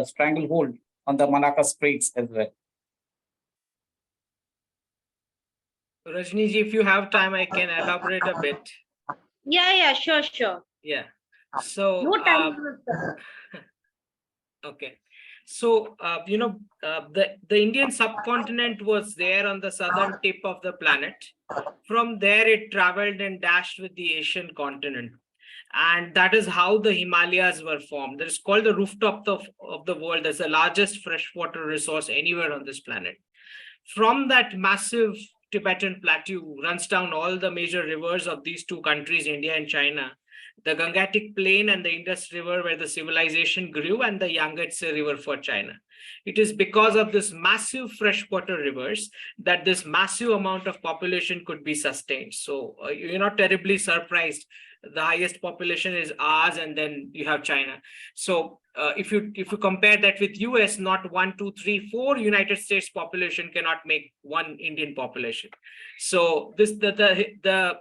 stranglehold on the Malacca Straits as well. Rajni ji, if you have time, I can elaborate a bit. Yeah, sure. Yeah. So, No time. Okay. So, the Indian subcontinent was there on the southern tip of the planet. From there, it traveled and dashed with the Asian continent. And that is how the Himalayas were formed. That is called the rooftop of the world. That's the largest freshwater resource anywhere on this planet. From that massive Tibetan plateau runs down all the major rivers of these two countries, India and China. The Gangetic Plain and the Indus River, where the civilization grew, and the Yangtze River for China. It is because of this massive freshwater rivers that this massive amount of population could be sustained. So you're not terribly surprised the highest population is ours, and then you have China. So if you compare that with US, not 1, 2, 3, 4 United States population cannot make one Indian population. So this the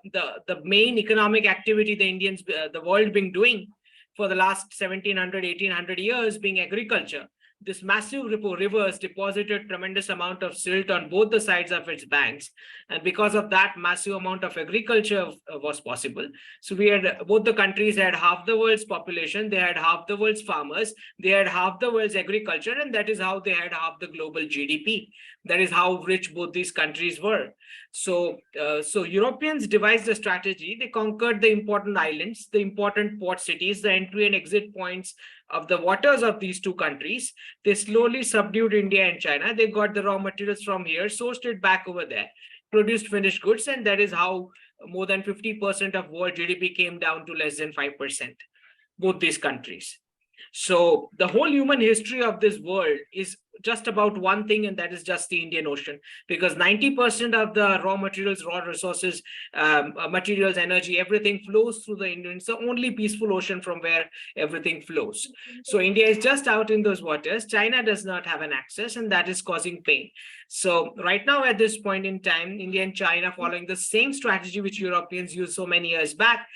main economic activity the world been doing for the last 1700, 1800 years being agriculture. This massive rivers deposited tremendous amount of silt on both the sides of its banks. And because of that, massive amount of agriculture was possible. So we had, both the countries had half the world's population, they had half the world's farmers, they had half the world's agriculture, and that is how they had half the global GDP. That is how rich both these countries were. So, so Europeans devised a strategy. They conquered the important islands, the important port cities, the entry and exit points of the waters of these two countries. They slowly subdued India and China. They got the raw materials from here, sourced it back over there, produced finished goods, and that is how more than 50% of world GDP came down to less than 5%, both these countries. So the whole human history of this world is just about one thing, and that is just the Indian Ocean, because 90% of the raw materials, raw resources, materials, energy, everything flows through the Indian. It's the only peaceful ocean from where everything flows. So India is just out in those waters. China does not have an access, and that is causing pain. So right now, at this point in time, India and China, following the same strategy which Europeans used so many years back,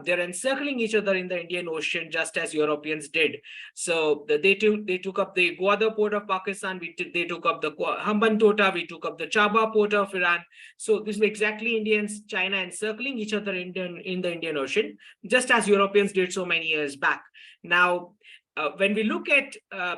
they're encircling each other in the Indian Ocean, just as Europeans did. So they took up the Gwadar port of Pakistan, they took up the Hambantota, we took up the Chaba port of Iran. So this is exactly India and China encircling each other in the Indian Ocean, just as Europeans did so many years back. Now, when we look at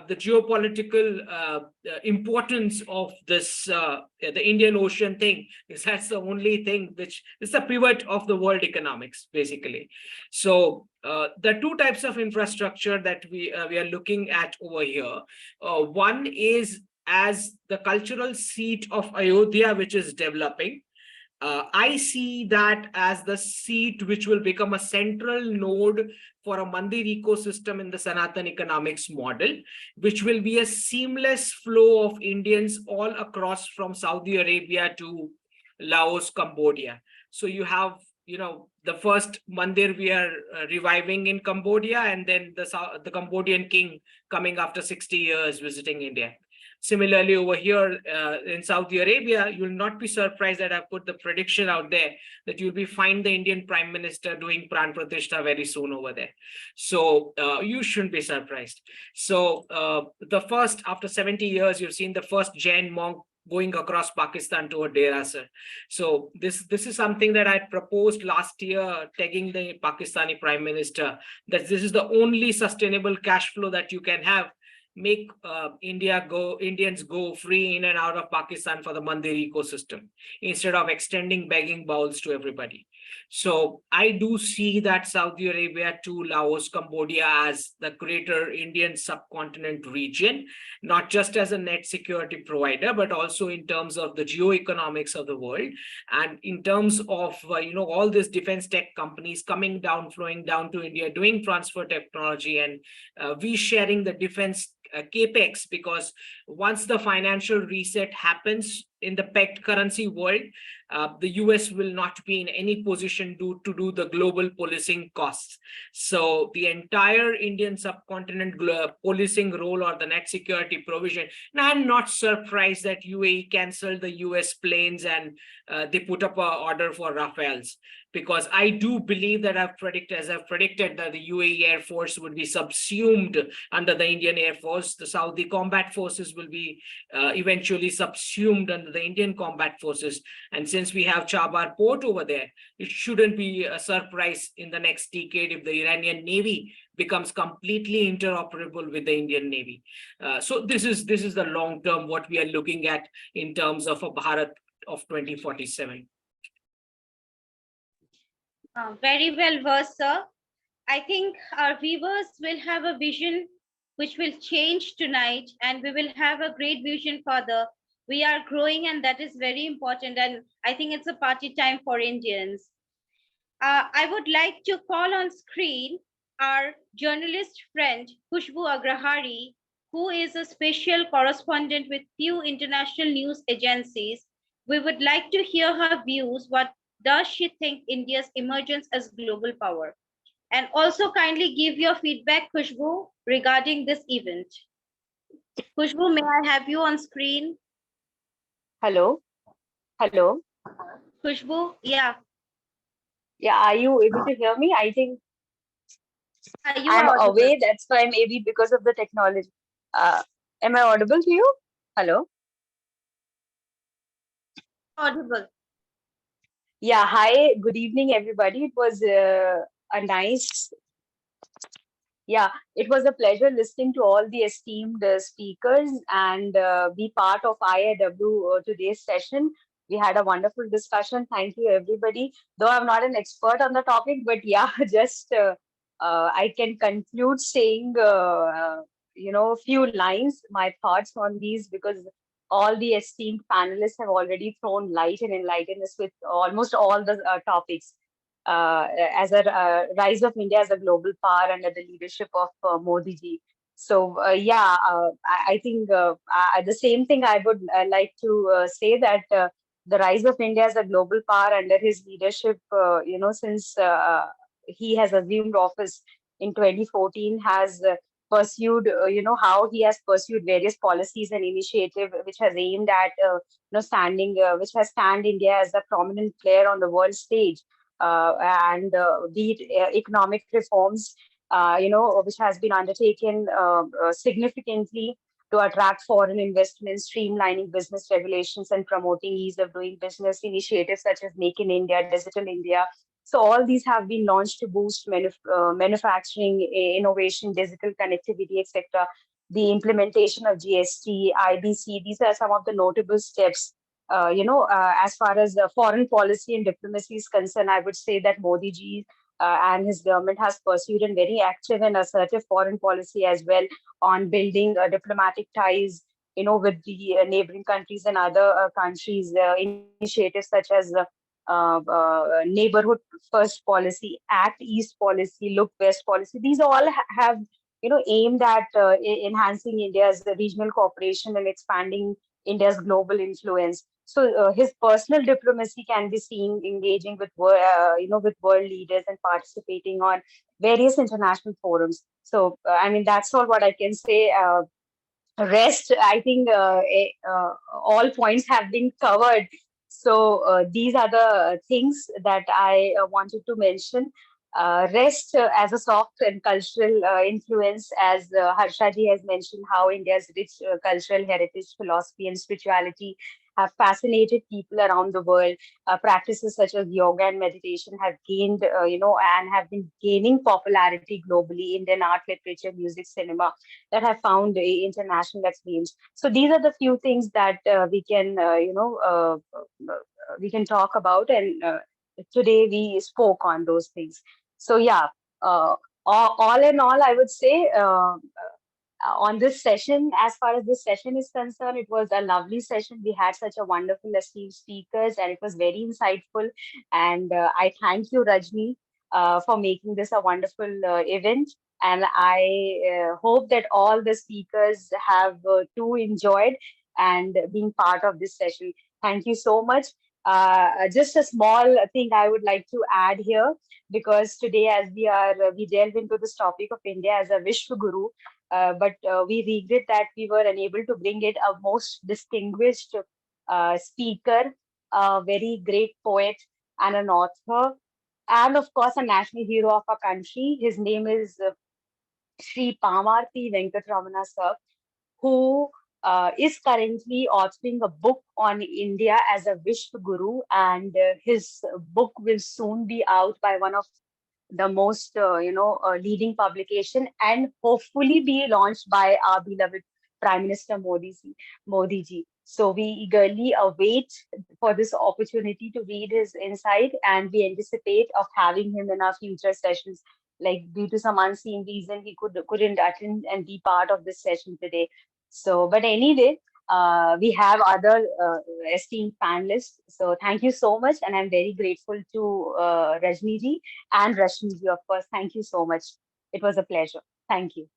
the geopolitical importance of this, the Indian Ocean thing, that's the only thing which is the pivot of the world economics, basically. So the two types of infrastructure that we are looking at over here. One is as the cultural seat of Ayodhya, which is developing. I see that as the seat which will become a central node for a Mandir ecosystem in the Sanatan economics model, which will be a seamless flow of Indians all across from Saudi Arabia to Laos, Cambodia. So you have, you know, the first Mandir we are reviving in Cambodia, and then the Cambodian king coming after 60 years visiting India. Similarly, over here in Saudi Arabia, you'll not be surprised that I've put the prediction out there that you'll be find the Indian Prime Minister doing Pran Pratishtha very soon over there. So you shouldn't be surprised. So the first, after 70 years, you've seen the first Jain monk going across Pakistan to a Dera, sir. So this is something that I proposed last year, tagging the Pakistani Prime Minister, that this is the only sustainable cash flow that you can have. Make Indians go free in and out of Pakistan for the Mandir ecosystem instead of extending begging bowls to everybody. So I do see that Saudi Arabia to Laos, Cambodia as the greater Indian subcontinent region, not just as a net security provider, but also in terms of the geoeconomics of the world, and in terms of all these defense tech companies coming down, flowing down to India, doing transfer technology, and we sharing the defense capex, because once the financial reset happens in the pegged currency world, the US will not be in any position to do the global policing costs. So the entire Indian subcontinent policing role or the net security provision. Now, I'm not surprised that UAE canceled the US planes and they put up an order for Rafales, because I do believe that I've predicted that the UAE Air Force would be subsumed under the Indian Air Force. The Saudi combat forces will be eventually subsumed under the Indian combat forces. And since we have Chabar port over there, it shouldn't be a surprise in the next decade if the Iranian Navy becomes completely interoperable with the Indian Navy. So this is the long term what we are looking at in terms of a Bharat of 2047. Very well versed, sir. I think our viewers will have a vision which will change tonight, and we will have a great vision further. We are growing, and that is very important. And I think it's a party time for Indians. I would like to call on screen our journalist friend, Khushbu Agrahari, who is a special correspondent with few international news agencies. We would like to hear her views, what does she think India's emergence as global power? And also kindly give your feedback, Khushbu, regarding this event. Khushbu, may I have you on screen? Hello. Hello. Khushbu, yeah, Yeah, are you able to hear me? I think you I'm are audible. away. That's why maybe because of the technology. Uh, am I audible to you? Hello. Audible. Yeah. Hi. Good evening, everybody. It was a nice. Yeah, it was a pleasure listening to all the esteemed speakers and be part of IIW today's session. We had a wonderful discussion. Thank you, everybody. Though I'm not an expert on the topic, but yeah, just I can conclude saying, a few lines, my thoughts on these, because all the esteemed panelists have already thrown light and enlightened us with almost all the topics as a rise of India as a global power under the leadership of Modi ji. So I think the same thing I would like to say that the rise of India as a global power under his leadership, since he has assumed office in 2014, has pursued, how he has pursued various policies and initiative which has aimed at, which has stand India as a prominent player on the world stage and be it economic reforms, which has been undertaken significantly to attract foreign investments, streamlining business regulations, and promoting ease of doing business initiatives such as Make in India, Digital India. So all these have been launched to boost manufacturing, innovation, digital connectivity, etc. The implementation of GST, IBC, these are some of the notable steps as far as foreign policy and diplomacy is concerned. I would say that Modi ji and his government has pursued a very active and assertive foreign policy as well on building diplomatic ties, with the neighboring countries and other countries, initiatives such as neighborhood first policy, act east policy, look west policy. These all have, aimed at enhancing India's regional cooperation and expanding India's global influence. So his personal diplomacy can be seen engaging with with world leaders and participating on various international forums. So I mean, that's all what I can say. Rest, I think all points have been covered. So these are the things that I wanted to mention. Rest as a soft and cultural influence, as Harsha ji has mentioned, how India's rich cultural heritage, philosophy, and spirituality have fascinated people around the world. Practices such as yoga and meditation have gained, and have been gaining popularity globally. Indian art, literature, music, cinema that have found international acclaim. So these are the few things that we can talk about, and today we spoke on those things. So yeah, all in all, I would say on this session, as far as this session is concerned, it was a lovely session. We had such a wonderful esteemed speakers, and it was very insightful. And I thank you, Rajni, for making this a wonderful event. And I hope that all the speakers have too enjoyed and being part of this session. Thank you so much. Just a small thing I would like to add here, because today, as we delve into this topic of India as a Vishwa Guru, but we regret that we were unable to bring it a most distinguished speaker, a very great poet and an author, and of course a national hero of our country. His name is Shri Pamarthi Venkatramana sir, who is currently authoring a book on India as a Vishwa Guru, and his book will soon be out by one of the most leading publication, and hopefully be launched by our beloved Prime Minister Modi ji. So we eagerly await for this opportunity to read his insight, and we anticipate of having him in our future sessions. Like, due to some unseen reason, he couldn't attend and be part of this session today. So, but anyway, we have other esteemed panelists. So thank you so much, and I'm very grateful to Rajni ji and Rashmi ji, of course. Thank you so much. It was a pleasure. Thank you.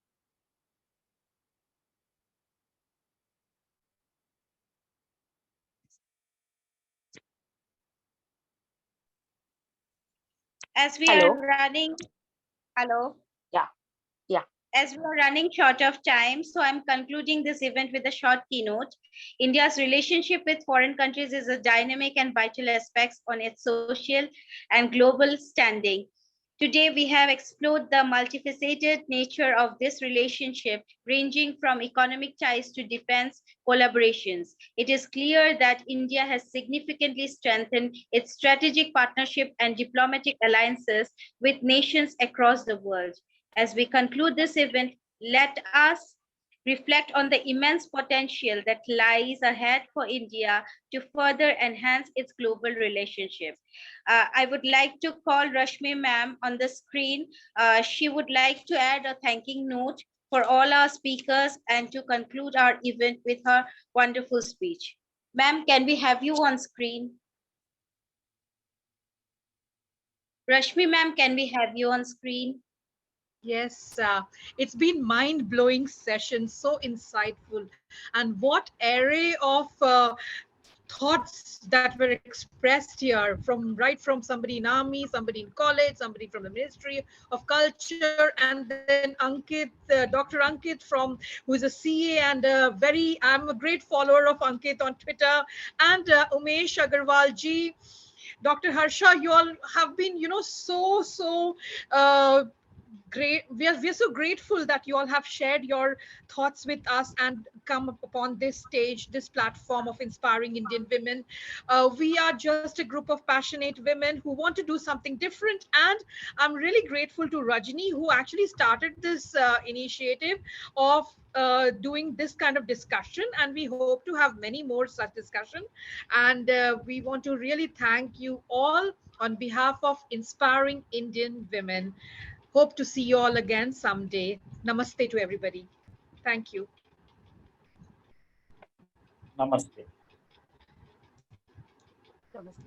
As we Hello. are running, hello. Yeah. As we are running short of time, so I'm concluding this event with a short keynote. India's relationship with foreign countries is a dynamic and vital aspect on its social and global standing. Today, we have explored the multifaceted nature of this relationship, ranging from economic ties to defense collaborations. It is clear that India has significantly strengthened its strategic partnership and diplomatic alliances with nations across the world. As we conclude this event, let us reflect on the immense potential that lies ahead for India to further enhance its global relationship. I would like to call Rashmi ma'am on the screen. She would like to add a thanking note for all our speakers and to conclude our event with her wonderful speech. Ma'am, can we have you on screen? Rashmi ma'am, can we have you on screen? Yes, it's been mind-blowing session, so insightful, and what array of thoughts that were expressed here from somebody in army, somebody in college, somebody from the Ministry of Culture, and then Ankit, Dr. Ankit who is a CA and I'm a great follower of Ankit on Twitter, and Umesh Agarwal ji, Dr. Harsha, you all have been, so great. We are so grateful that you all have shared your thoughts with us and come upon this stage, this platform of inspiring Indian women. We are just a group of passionate women who want to do something different, and I'm really grateful to Rajni, who actually started this initiative of doing this kind of discussion, and we hope to have many more such discussion. And we want to really thank you all on behalf of inspiring Indian women. Hope to see you all again someday. Namaste to everybody. Thank you. Namaste. Namaste.